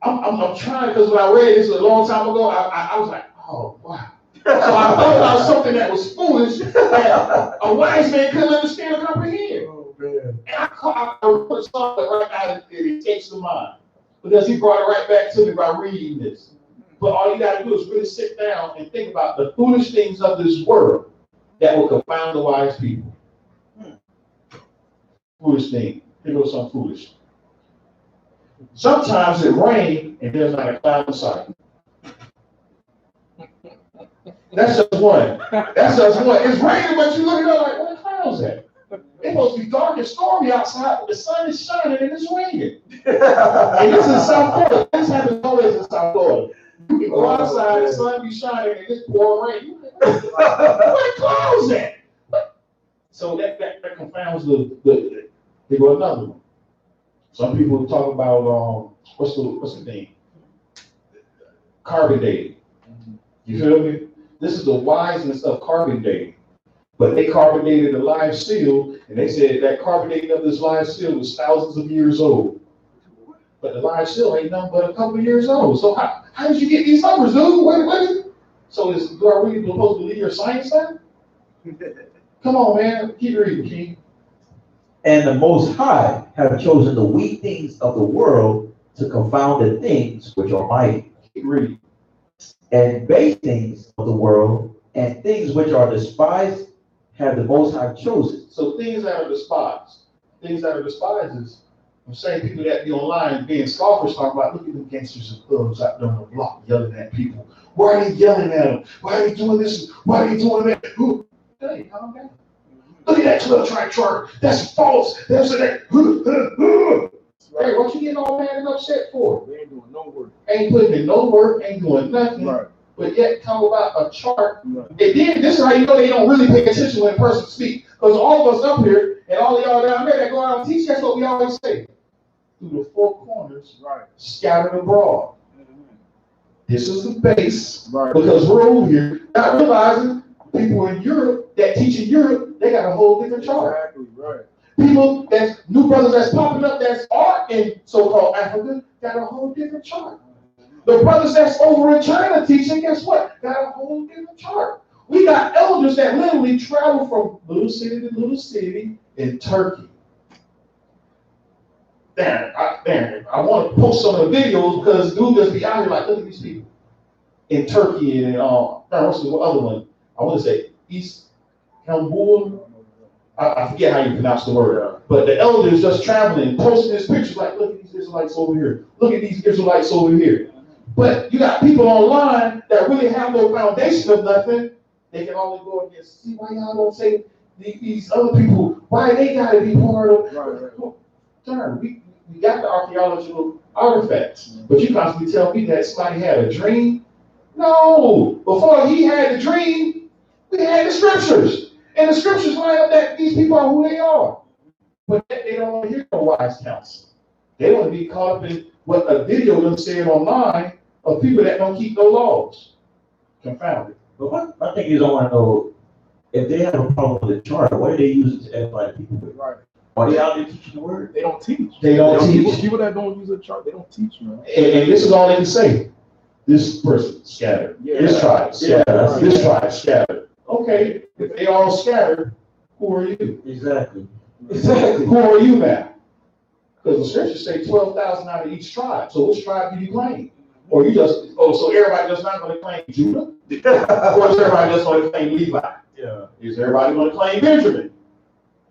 I'm trying, because when I read this a long time ago, I was like, oh, wow. So I thought about something that was foolish that a wise man couldn't understand or comprehend.
Oh, man.
And I put something right now, it escapes the mind. Because he brought it right back to me by reading this. But all you got to do is really sit down and think about the foolish things of this world that will confound the wise people. Foolish thing. Think of something foolish. Sometimes it rains and there's not a cloud in sight. That's just one. That's just one. It's raining, but you look at it like, where the clouds at? It's supposed to be dark and stormy outside, but the sun is shining and it's raining. And this is South Florida. This happens always in South Florida. You can go outside, the sun be shining, and it's pouring rain. Where the clouds at? So that confounds the here go another one. Some people talk about what's the thing? Carbon dating. You feel me? This is the wiseness of carbon dating. But they carbon dated a live seal, and they said that carbon dating of this live seal was thousands of years old. But the live seal ain't nothing but a couple of years old. So how did you get these numbers, dude? Wait. So do I really supposed to believe your science then? Come on, man. Keep reading, King.
And the Most High have chosen the weak things of the world to confound the things which are mighty.
Keep reading.
And base things of the world and things which are despised have the Most High chosen.
So things that are despised. Things that are despised is, I'm saying, people that be online being scoffers talking about, look at them gangsters and thugs out there on the block yelling at people. Why are they yelling at them? Why are they doing this? Why are they doing that? Hey, calm down. Look at that 12-track chart. That's false. That's that. Hey, what you getting all mad and upset for?
They ain't doing no work.
Ain't putting in no work, ain't doing nothing.
Right.
But yet talk about a chart.
Right.
And then this is how you know they don't really pay attention when a person speaks. Because all of us up here and all of y'all down there that go out and teach, that's what we always say. Through the four corners,
Right.
scattered abroad. This is the base.
Right.
Because we're over here not realizing people in Europe that teach in Europe, they got a whole different chart.
Exactly, right.
People that's new brothers that's popping up that's are in so-called Africa got a whole different chart. The brothers that's over in China teaching, guess what? Got a whole different chart. We got elders that literally travel from little city to little city in Turkey. I want to post some of the videos because dude just be out here like, look at these people in Turkey and what's the other one? I want to say East Istanbul. I forget how you pronounce the word, but the elders just traveling, posting this picture like, look at these Israelites over here. Look at these Israelites over here. But you got people online that really have no foundation of nothing. They can only go against, see why y'all don't say these other people, why they got to be part of.
Right.
Darn, we got the archaeological artifacts, but you constantly tell me that somebody had a dream. No, before he had the dream, we had the scriptures. And the scriptures line up that these people are who they are. But they don't want to hear no wise counsel. They want to be caught up in what a video them saying online of people that don't keep no laws. Confounded.
But my thing is, I want to know, if they have a problem with the chart, what are they using to edify people with?
Right.
Are they out there teaching the word?
They don't teach.
They don't teach.
People that don't use a chart, they don't teach, man.
And this is all they can say. This person scattered.
Yeah.
This tribe scattered.
Yeah.
This tribe scattered. Okay, if they all scattered, Who are you?
Exactly. Exactly.
Who are you now? Because the scriptures say 12,000 out of each tribe. So which tribe do you claim? Or you just, so everybody just not going to claim Judah? Or is everybody just going to claim Levi?
Yeah.
Is everybody going to claim Benjamin?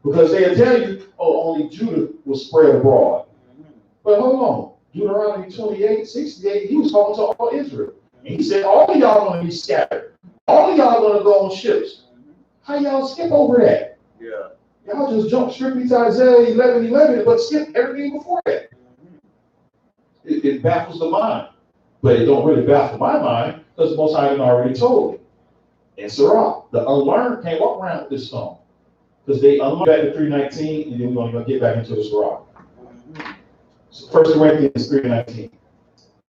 Because they'll tell you, oh, only Judah was spread abroad. But hold on. Deuteronomy 28:68, he was talking to all Israel. And he said, all of y'all going to be scattered. All of y'all going to go on ships. How y'all skip over that?
Yeah.
Y'all just jump strictly to Isaiah 11:11, but skip everything before that. It baffles the mind. But it don't really baffle my mind because the Most High had already told me. And Sirach, the unlearned can't walk around with this stone. Because they unlearned back to 3:19, and then we're going to get back into the Sirach. So 1 Corinthians 3:19.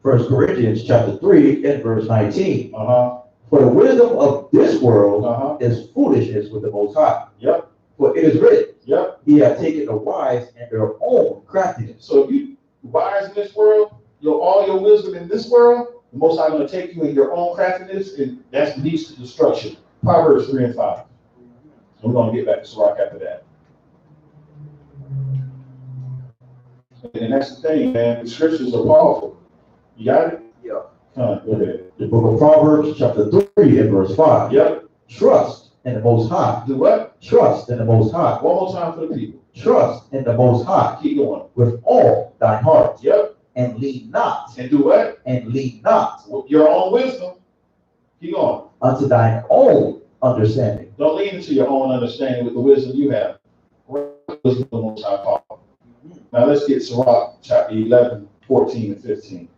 1 Corinthians chapter 3 and verse 19.
Uh-huh.
For the wisdom of this world
Uh-huh.
is foolishness with the Most High.
Yep.
For it is written,
Yep.
He hath taken the wise and their own craftiness.
So if you wise in this world, all your wisdom in this world, the Most High going to take you in your own craftiness, and that leads to destruction. Proverbs 3 and 5. And we're going to get back to Sirach after that. And that's the thing, man. The scriptures are powerful. You got it?
Yeah.
Go ahead.
The book of Proverbs chapter 3 and verse 5.
Yep.
Trust in the Most High.
Do what?
Trust in the Most High.
One more time for the people.
Trust in the Most High
Keep going.
with all thine heart.
Yep.
And lean not.
And do what?
And lean not
With your own wisdom. Keep going.
unto thine own understanding.
Don't lean into your own understanding with the wisdom you have. Wisdom of the Most High power. Now let's get Sirach chapter 11, 14, and 15.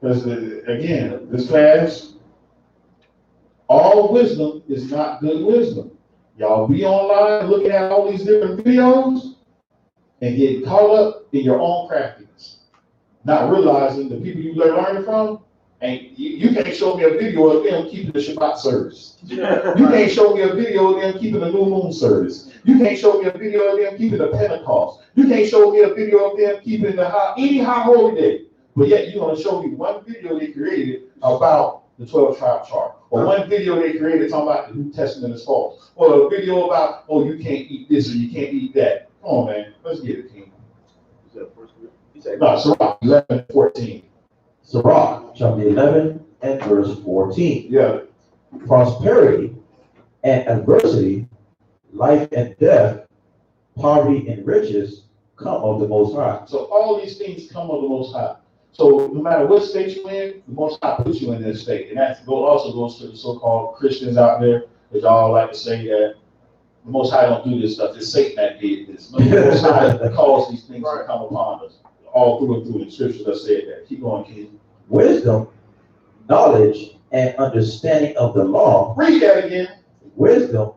Because again, this class, all wisdom is not good wisdom. Y'all be online looking at all these different videos and get caught up in your own craftiness. Not realizing the people you learning from, and you can't show me a video of them keeping the Shabbat service. You can't show me a video of them keeping the new moon service. You can't show me a video of them keeping the Pentecost. You can't show me a video of them keeping any high holy day. But yet you're going to show me one video they created about the 12 tribe chart. Or one video they created talking about the New Testament is false. Or a video about, oh, you can't eat this or you can't eat that. Come on, man. Let's get it, King. No, Sirach 11, 14.
Sirach chapter 11 and verse 14.
Yeah.
Prosperity and adversity, life and death, poverty and riches come of the Most High.
So all these things come of the Most High. So no matter what state you're in, the Most High puts you in this state. And that also goes to the so-called Christians out there, that y'all like to say that the Most High don't do this stuff. It's Satan that did this. The Most High caused these things to come upon us. All through and through in scripture that said that. Keep going, King.
Wisdom, knowledge, and understanding of the law.
Read that again.
Wisdom,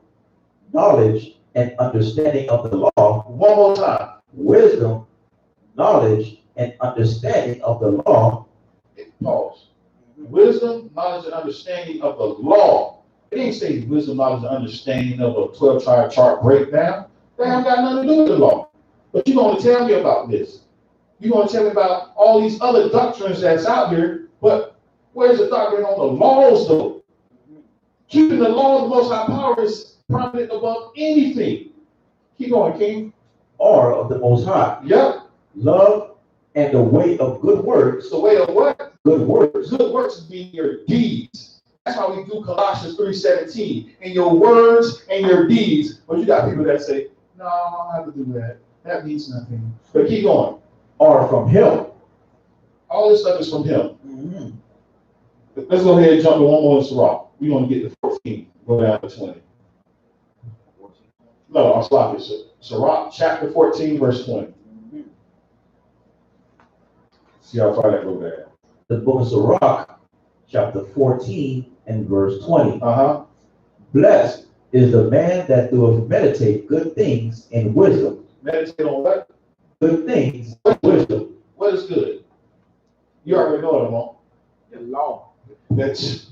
knowledge, and understanding of the law.
One more time.
Wisdom, knowledge, and understanding of the law.
Pause. Wisdom, knowledge, and understanding of the law. It didn't say wisdom, knowledge, and understanding of a 12 tribe chart breakdown. That haven't got nothing to do with the law. But you're going to tell me about this. You're going to tell me about all these other doctrines that's out here, but where's the doctrine on the laws, though? Keeping the law of the Most High power is prominent above anything. Keep going, King.
Or of the Most High.
Yep.
Love and the way of good works.
The way of what?
Good works.
Good works is being your deeds. That's why we do Colossians 3:17. In your words and your deeds. But you got people that say, no, I don't have to do that. That means nothing. But keep going.
Are from him.
All this stuff is from him.
Mm-hmm.
Let's go ahead and jump to one more in Sirach. We're going to get to 14. Go down to 20. No, I'm sloppy. Sirach chapter 14, verse 20. See how far that goes down.
The book of Sirach, chapter 14 and verse 20.
Uh-huh.
Blessed is the man that doeth meditate good things in wisdom.
Meditate on what?
Good things in wisdom.
What is good? You already know what I want.
The law.
That's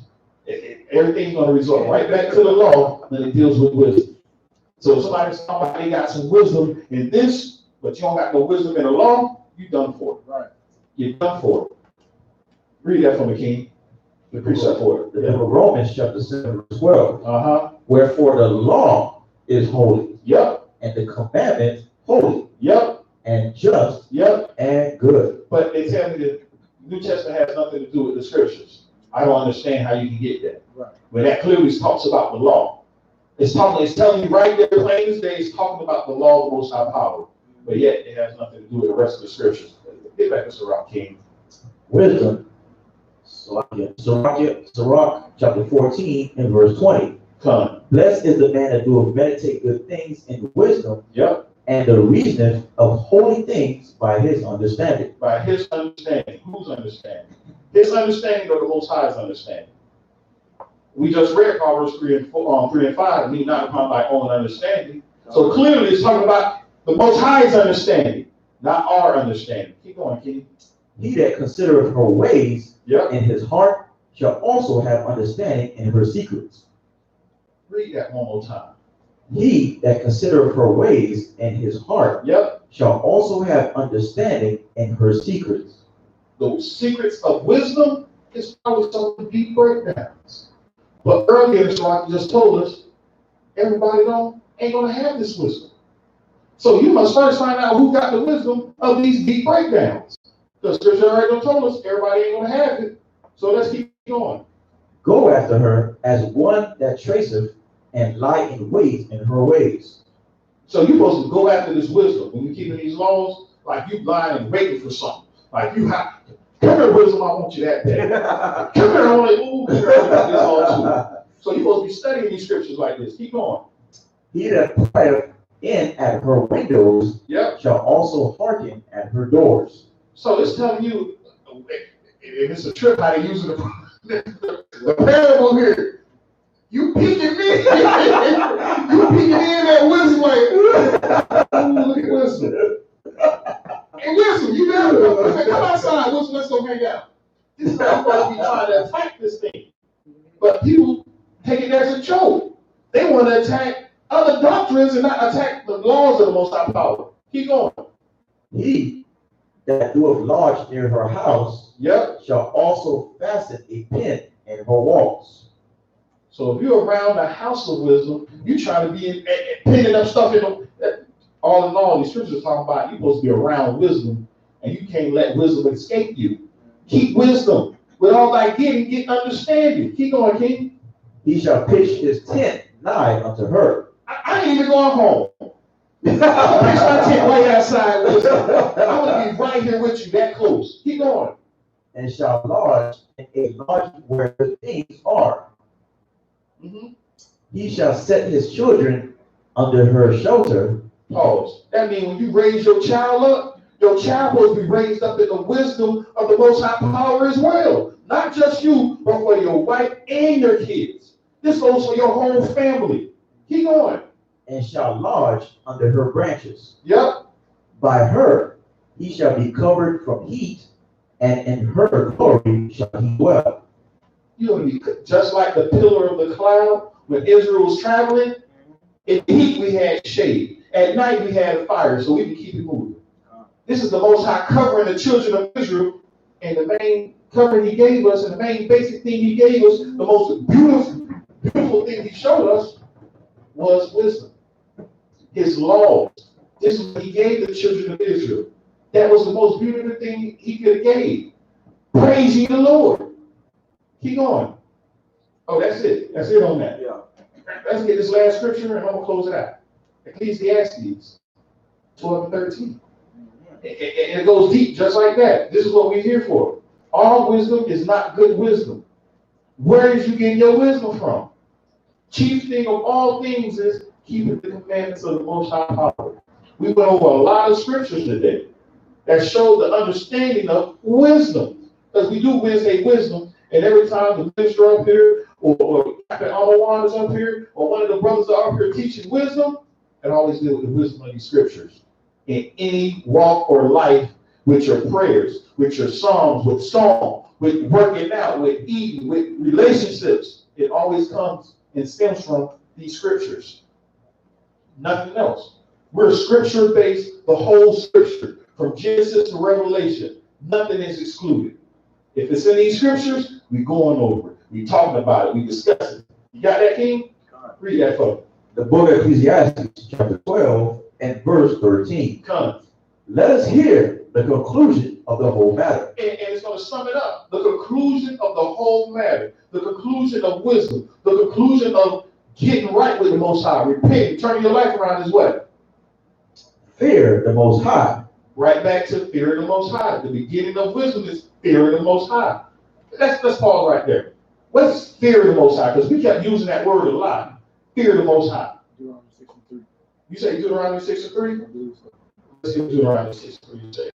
everything's going to result right back to the law when it deals with wisdom. So if somebody got some wisdom in this, but you don't got no wisdom in the law, you're done for it.
Right.
You're done for it. Read that from the King. The precept for it.
The book of Romans, chapter 7, verse 12.
Uh-huh.
Wherefore the law is holy.
Yep.
And the commandment holy.
Yep.
And just.
Yep.
And good.
But they tell me that the New Testament has nothing to do with the scriptures. I don't understand how you can get that.
Right.
When that clearly talks about the law. It's telling you right there, plain as day, it's talking about the law of the Most High power. But yet it has nothing to do with the rest of the scriptures. Get back to Sirach, King.
Wisdom. Sirach chapter 14 and verse 20.
Come.
Blessed is the man that doeth meditate good things in wisdom.
Yep.
And the reasoneth of holy things by his understanding.
By his understanding. Whose understanding? His understanding or the Most High's understanding? We just read Proverbs 3 and 5, lean not upon thy own understanding. So clearly it's talking about the Most High's understanding, not our understanding. Keep going, King.
He that considereth her ways
Yep.
in his heart shall also have understanding in her secrets.
Read that one more time.
He that considereth her ways in his heart
Yep.
shall also have understanding in her secrets.
The secrets of wisdom is probably some of the deep breakdowns. But earlier, like you just told us, everybody ain't gonna have this wisdom. So you must first find out who got the wisdom of these deep breakdowns. Because Scripture already told us everybody ain't gonna have it. So let's keep going.
Go after her as one that traceth and lie in wait in her ways.
So you're supposed to go after this wisdom. When you're keeping these laws, like you lying and waiting for something. Like you have, come here, wisdom, I want you that day. Come here, I want to move. This all too. So you're supposed to be studying these scriptures like this. Keep going.
He that prieth in at her windows
Yep.
shall also hearken at her doors.
So it's telling you, if it's a trip, how to use the parable here. You peeking me. You peeking in that wisdom like, ooh, look at wisdom. And wisdom, you better come outside, wisdom, let's go hang out. This is how we trying to attack this thing. But people take it as a joke. They want to attack other doctrines and not attack the laws of the Most High power. Keep going.
He that doeth lodge near her house
Yep.
shall also fasten a pin in her walls.
So if you're around the house of wisdom, you try to be pinning up stuff in them. All in all, these scriptures talking about you're supposed to be around wisdom, and you can't let wisdom escape you. Keep wisdom. With all thy getting, get understanding. Keep going, King.
He shall pitch his tent nigh unto her.
I ain't even going home. Pitch my tent right outside wisdom. I want to be right here with you, that close. Keep going.
And shall lodge in a lodge where the things are.
Mm-hmm.
He shall set his children under her shelter.
Pause. That means when you raise your child up, your child will be raised up in the wisdom of the Most High power as well. Not just you, but for your wife and your kids. This goes for your whole family. Keep going.
And shall lodge under her branches.
Yep.
By her he shall be covered from heat, and in her glory shall he dwell.
You know, just like the pillar of the cloud when Israel was traveling, in the heat we had shade. At night we had a fire, so we could keep it moving. This is the Most High covering the children of Israel, and the main covering he gave us, and the main basic thing he gave us, the most beautiful thing he showed us was wisdom. His laws. This is what he gave the children of Israel. That was the most beautiful thing he could have gave. Praise ye the Lord. Keep going. Oh, that's it. That's it on that.
Yeah.
Let's get this last scripture and I'm going to close it out. Ecclesiastes 12 and 13. And it goes deep just like that. This is what we're here for. All wisdom is not good wisdom. Where is you getting your wisdom from? Chief thing of all things is keeping the commandments of the Most High power. We went over a lot of scriptures today that show the understanding of wisdom. Because we do Wednesday wisdom, and every time the minister up here, or Captain Amawan is up here, or one of the brothers are up here teaching wisdom, it always deals with the wisdom of these scriptures. In any walk or life, with your prayers, with your songs, with song, with working out, with eating, with relationships, it always comes and stems from these scriptures. Nothing else. We're scripture-based, the whole scripture, from Genesis to Revelation. Nothing is excluded. If it's in these scriptures, we're going over it. We're talking about it. We discuss it. You got that, King? Read that for me.
The book of Ecclesiastes, chapter 12, and verse 13.
Come.
Let us hear the conclusion of the whole matter.
And it's going to sum it up. The conclusion of the whole matter. The conclusion of wisdom. The conclusion of getting right with the Most High. Repent. Turning your life around is what?
Fear the Most High.
Right back to fear of the Most High. The beginning of wisdom is fear of the Most High. Let's pause right there. What's fear of the Most High? Because we kept using that word a lot. Fear of the Most High.
Deuteronomy 6 and 3.
You say Deuteronomy 6 and 3?
I believe so.
Let's see what Deuteronomy 6 and 3 you say.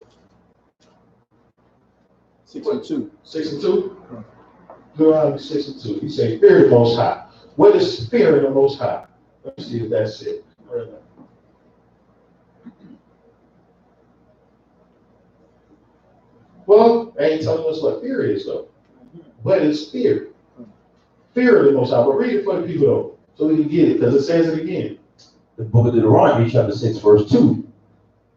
6 and 2.
6 and 2? Deuteronomy 6 and 2. You say fear of the Most High. What is fear of the Most High? Let me see if that's it. Well, they ain't telling us what fear is, though. What is fear? Fear of the Most High. But read it for the people, though, so we can get it, because it says it again.
The book of Deuteronomy, chapter 6, verse 2.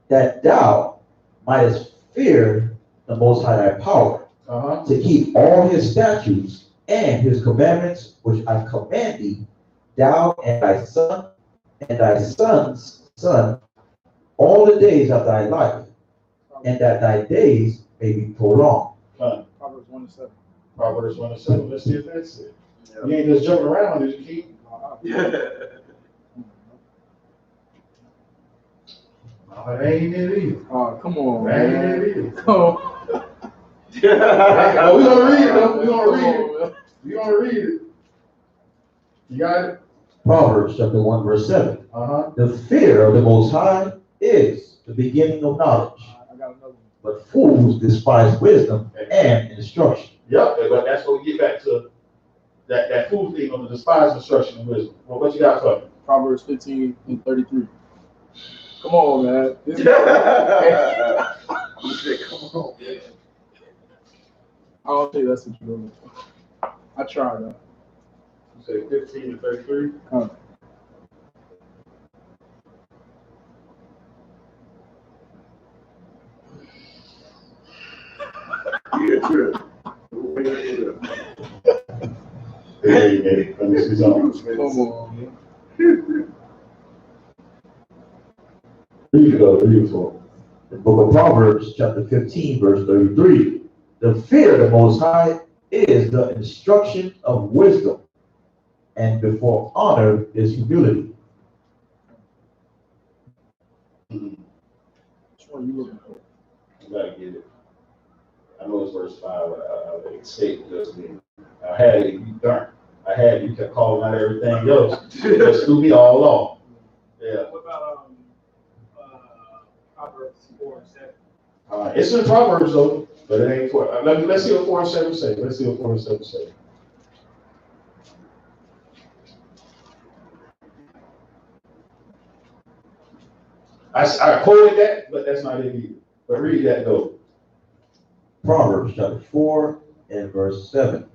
That thou mightest fear the Most High thy power, to keep all his statutes and his commandments, which I command thee, thou and thy son and thy son's son, all the days of thy life, and that thy days may be prolonged.
Proverbs 1 and 7.
Proverbs 1 and 7. Let's see if that's it. Yeah. You ain't just jumping around, did you keep? Oh, it ain't it either.
Oh, come on,
man.
man.
Ain't it either.
Oh.
We're going to read it, though. We're going to read it. We're going to read it. You got it?
Proverbs chapter 1, verse 7. The fear of the Most High is the beginning of knowledge.
I got another one.
But fools despise wisdom and instruction.
Yep, but that's what we get back to that fool thing on the despise instruction and wisdom. Well, what you got for me?
Proverbs 15 and 33. Come on, man. This
Come on, man.
I don't think that's what you're doing. I tried that.
You say 15 and 33? Hey, let me see something.
Come on, man.
Read it. The book of Proverbs, chapter 15, verse 33. The fear of the Most High is the instruction of wisdom, and before honor is humility.
Which one are you looking for?
You gotta get it. I know it's verse 5. I escaped just then. I had it, you darn. I had you kept calling out everything else. It just threw me all off. Yeah.
What about Proverbs 4 and 7?
It's in Proverbs though, but it ain't 4. Let's see what 4 and 7 say. Let's see what 4 and 7 say. I quoted that, but that's not it either. But read that though.
Proverbs chapter 4 and verse 7.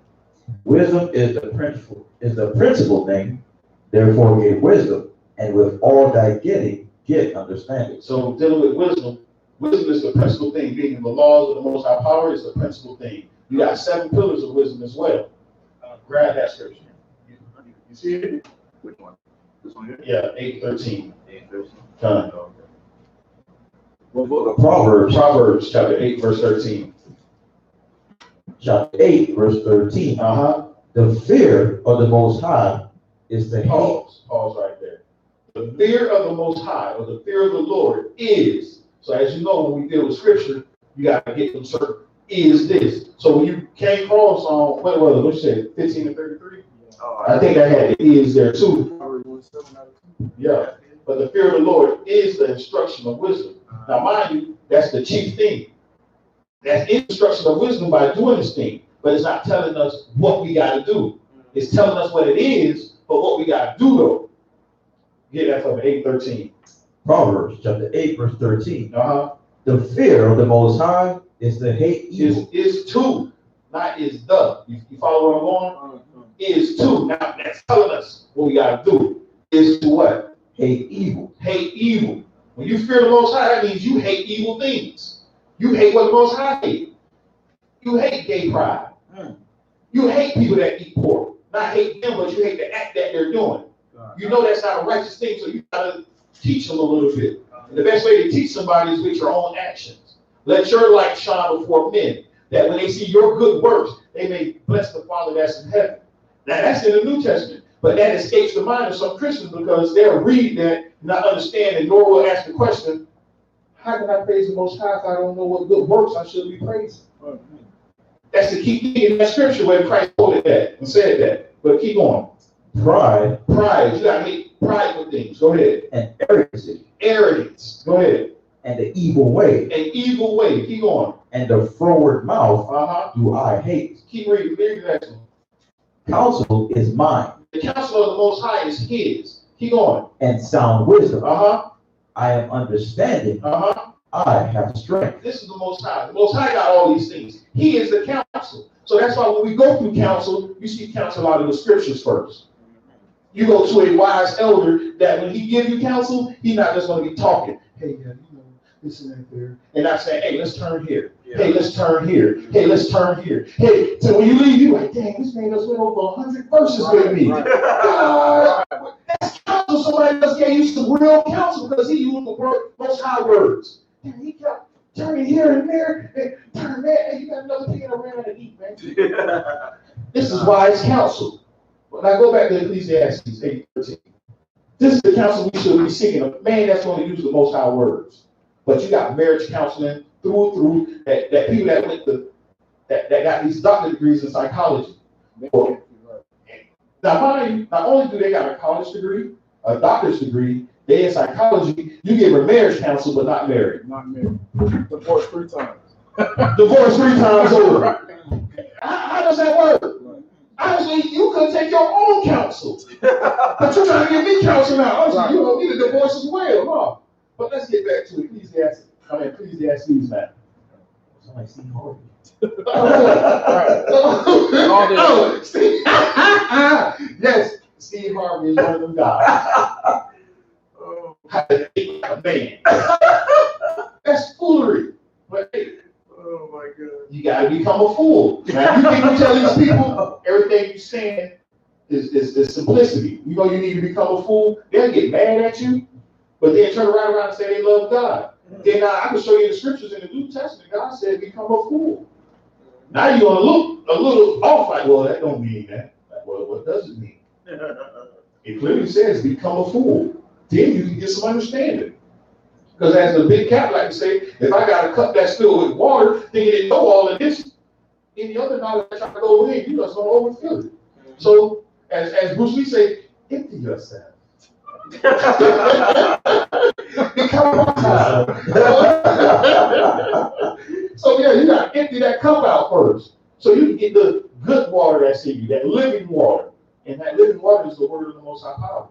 Wisdom is the principal thing, therefore get wisdom, and with all thy getting, get understanding.
So dealing with wisdom is the principal thing. Being in the laws of the Most High power is the principal thing. You got 7 pillars of wisdom as well. Grab that scripture. You see it?
Which one? This one here?
Yeah, 8:13.
8:13.
What book of Proverbs?
Proverbs chapter 8, verse 13.
Chapter 8, verse 13. The fear of the Most High is the
Pause right there. The fear of the Most High, or the fear of the Lord, is. So as you know, when we deal with scripture, you got to get them certain. Is this? So when you came across on what you say, 15 and 33? I think I had the is there too. Yeah. But the fear of the Lord is the instruction of wisdom. Now, mind you, that's the chief thing. That's instruction of wisdom by doing this thing. But it's not telling us what we got to do. It's telling us what it is, but what we got to do, though. Get that from 8:13.
Proverbs chapter 8, verse 13. The fear of the Most High is to hate evil.
Is to, not is the. You follow where I'm going? Is to. Now, that's telling us what we got to do. Is to what?
Hate evil.
Hate evil. When you fear the Most High, that means you hate evil things. You hate what the Most High hates. You hate gay pride. You hate people that eat pork. Not hate them, but you hate the act that they're doing. You know that's not a righteous thing, so you gotta teach them a little bit. And the best way to teach somebody is with your own actions. Let your light shine before men, that when they see your good works, they may bless the Father that's in heaven. Now that's in the New Testament, but that escapes the mind of some Christians because they'll read that, not understand, and nor will ask the question, how can I praise the Most High if I don't know what good works I should be praising? That's the key thing in that scripture where Christ quoted that and said that. But keep going.
Pride.
You gotta hate prideful things. Go ahead.
And arrogance.
Arrogance. Go ahead.
And the evil way.
An evil way. Keep going.
And the froward mouth do I hate.
Keep reading. Read the next one.
Counsel is mine.
The counsel of the Most High is his. Keep going.
And sound wisdom.
I
am understanding. I have strength.
This is the Most High. The Most High got all these things. He is the counsel. So that's why when we go through counsel, you see counsel out of the scriptures first. You go to a wise elder that when he gives you counsel, he's not just going to be talking. Hey, you know, this and that there. And not saying, hey, let's turn here. Yeah. Hey, let's turn here. Hey, let's turn here. Hey, so when you leave, you're like, dang, this man just went over 100 verses with me. That's counsel. Somebody else gave you some real counsel because he used the word, Most High words. And he kept turning here and there, and turn there, and you got another thing around to eat, man. This is wise counsel. When I go back to Ecclesiastes 8:13, this is the counsel we should be seeking. A man that's going to use the Most High words. But you got marriage counseling through that people that went to that got these doctorate degrees in psychology. Now, mind, not only do they got a college degree, a doctor's degree, they in psychology, you give a marriage counsel, but not married.
Not married. Divorced 3 times.
Divorced 3 times over. How does that work? Honestly, you could take your own counsel. But you're trying to give me counsel now. Honestly, you don't need a divorce as well, huh? But let's get back to Ecclesiastes. Ecclesiastes now. Somebody see Harvey. Yes, Steve Harvey is one of them guys. How to hate a man. That's foolery. But hey,
oh my God.
You gotta become a fool. Now you think you tell these people everything you're saying is simplicity. You know you need to become a fool, they'll get mad at you, but then turn around and say they love God. Then I can show you the scriptures in the New Testament. God said become a fool. Now you're gonna look a little off like, well, that don't mean that. Like, well, what does it mean? It clearly says become a fool. Then you can get some understanding. Because as the big cat like to say, if I got a cup that's filled with water, then you didn't know all of this. Any other knowledge that trying to go in, you just don't overfill it. So as Bruce Lee say, empty yourself. So yeah, you gotta empty that cup out first. So you can get the good water that's in you, that living water. And that living water is the word of the Most High Power.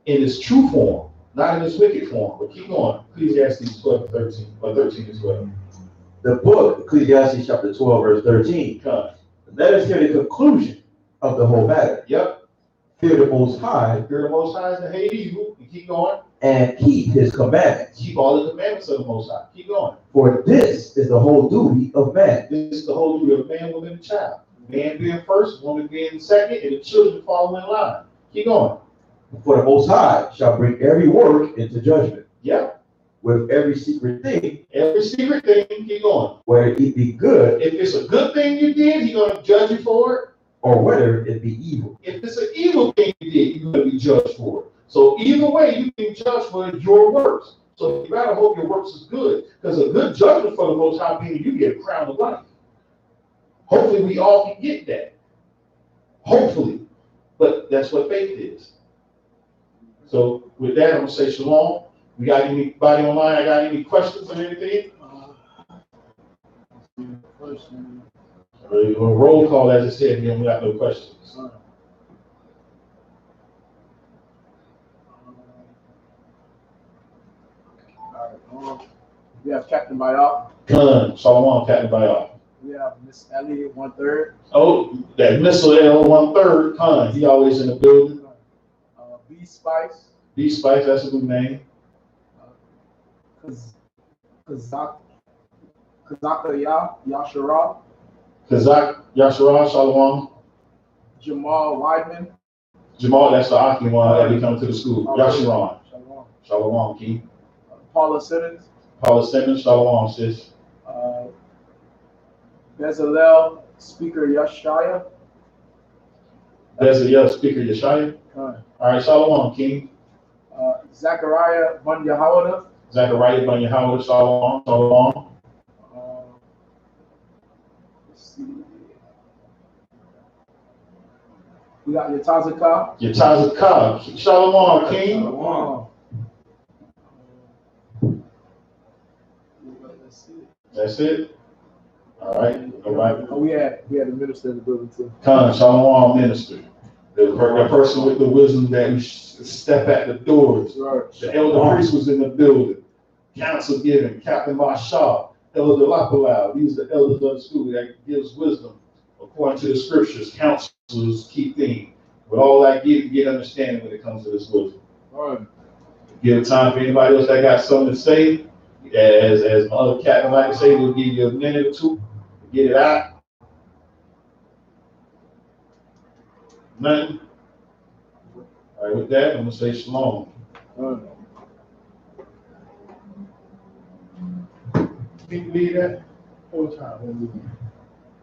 In its true form, not in its wicked form. But keep going. Ecclesiastes 12:13, or 13 as well.
The book, Ecclesiastes chapter 12, verse 13. Let us hear the conclusion of the whole matter.
Yep.
Fear the Most High.
Fear the Most High is to hate evil. And keep going.
And keep his commandments.
Keep all the commandments of the Most High. Keep going.
For this is the whole duty of man.
This is the whole duty of man, woman, and child. Man being first, woman being second, and the children following in line. Keep going.
For the Most High shall bring every work into judgment.
Yep.
With every secret thing.
Every secret thing, keep going.
Whether it be good.
If it's a good thing you did, he's going to judge you for it.
Or whether it be evil.
If it's an evil thing you did, you're going to be judged for it. So either way, you can judge for your works. So you gotta hope your works is good. Because a good judgment for the Most High means you get a crown of life. Hopefully we all can get that. Hopefully. But that's what faith is. So with that, I'm going to say shalom. We got anybody online? I got any questions or anything? A roll call, as I said, we got no questions.
We have Captain Bayal.
Shalom, Captain Bayal.
We have Miss Ellie, 1/3.
Oh, that Missile L 1/3. He always in the building.
B Spice.
B Spice, that's a good name.
Kazaka Yashara.
Kazak Yashara, shalom.
Jamal Weidman.
Jamal, that's the Aki one that be coming to the school.
Okay.
Yashiron.
Shalom.
Shalom, King.
Paula Simmons.
Paula Simmons, Shalom, sis.
Bezalel, Speaker Yeshaya.
That's the Speaker Yeshaya. All right, Shalom, King.
Zachariah Ban Yahawada.
Zachariah Ban Yahawada, Shalom, Shalom.
Let's see. We got Yatazaka.
Yatazaka, Shalom, King.
Shalom.
That's it. All right. All right.
Oh, we had a minister in the building too.
Khan, Shalom, minister. The person with the wisdom that we step at the doors.
Right.
The elder priest was in the building. Counsel giving, Captain Marshall, Elder Lapalau. These are the elders of the school that gives wisdom according to the scriptures. Counselors, key theme. With all that, get understanding when it comes to this wisdom.
Right.
Give time for anybody else that got something to say. As my other captain like to say, we'll give you a minute or two to get it out. Nothing. All right, with that, I'm gonna say shalom. Can you leave that? Whole time.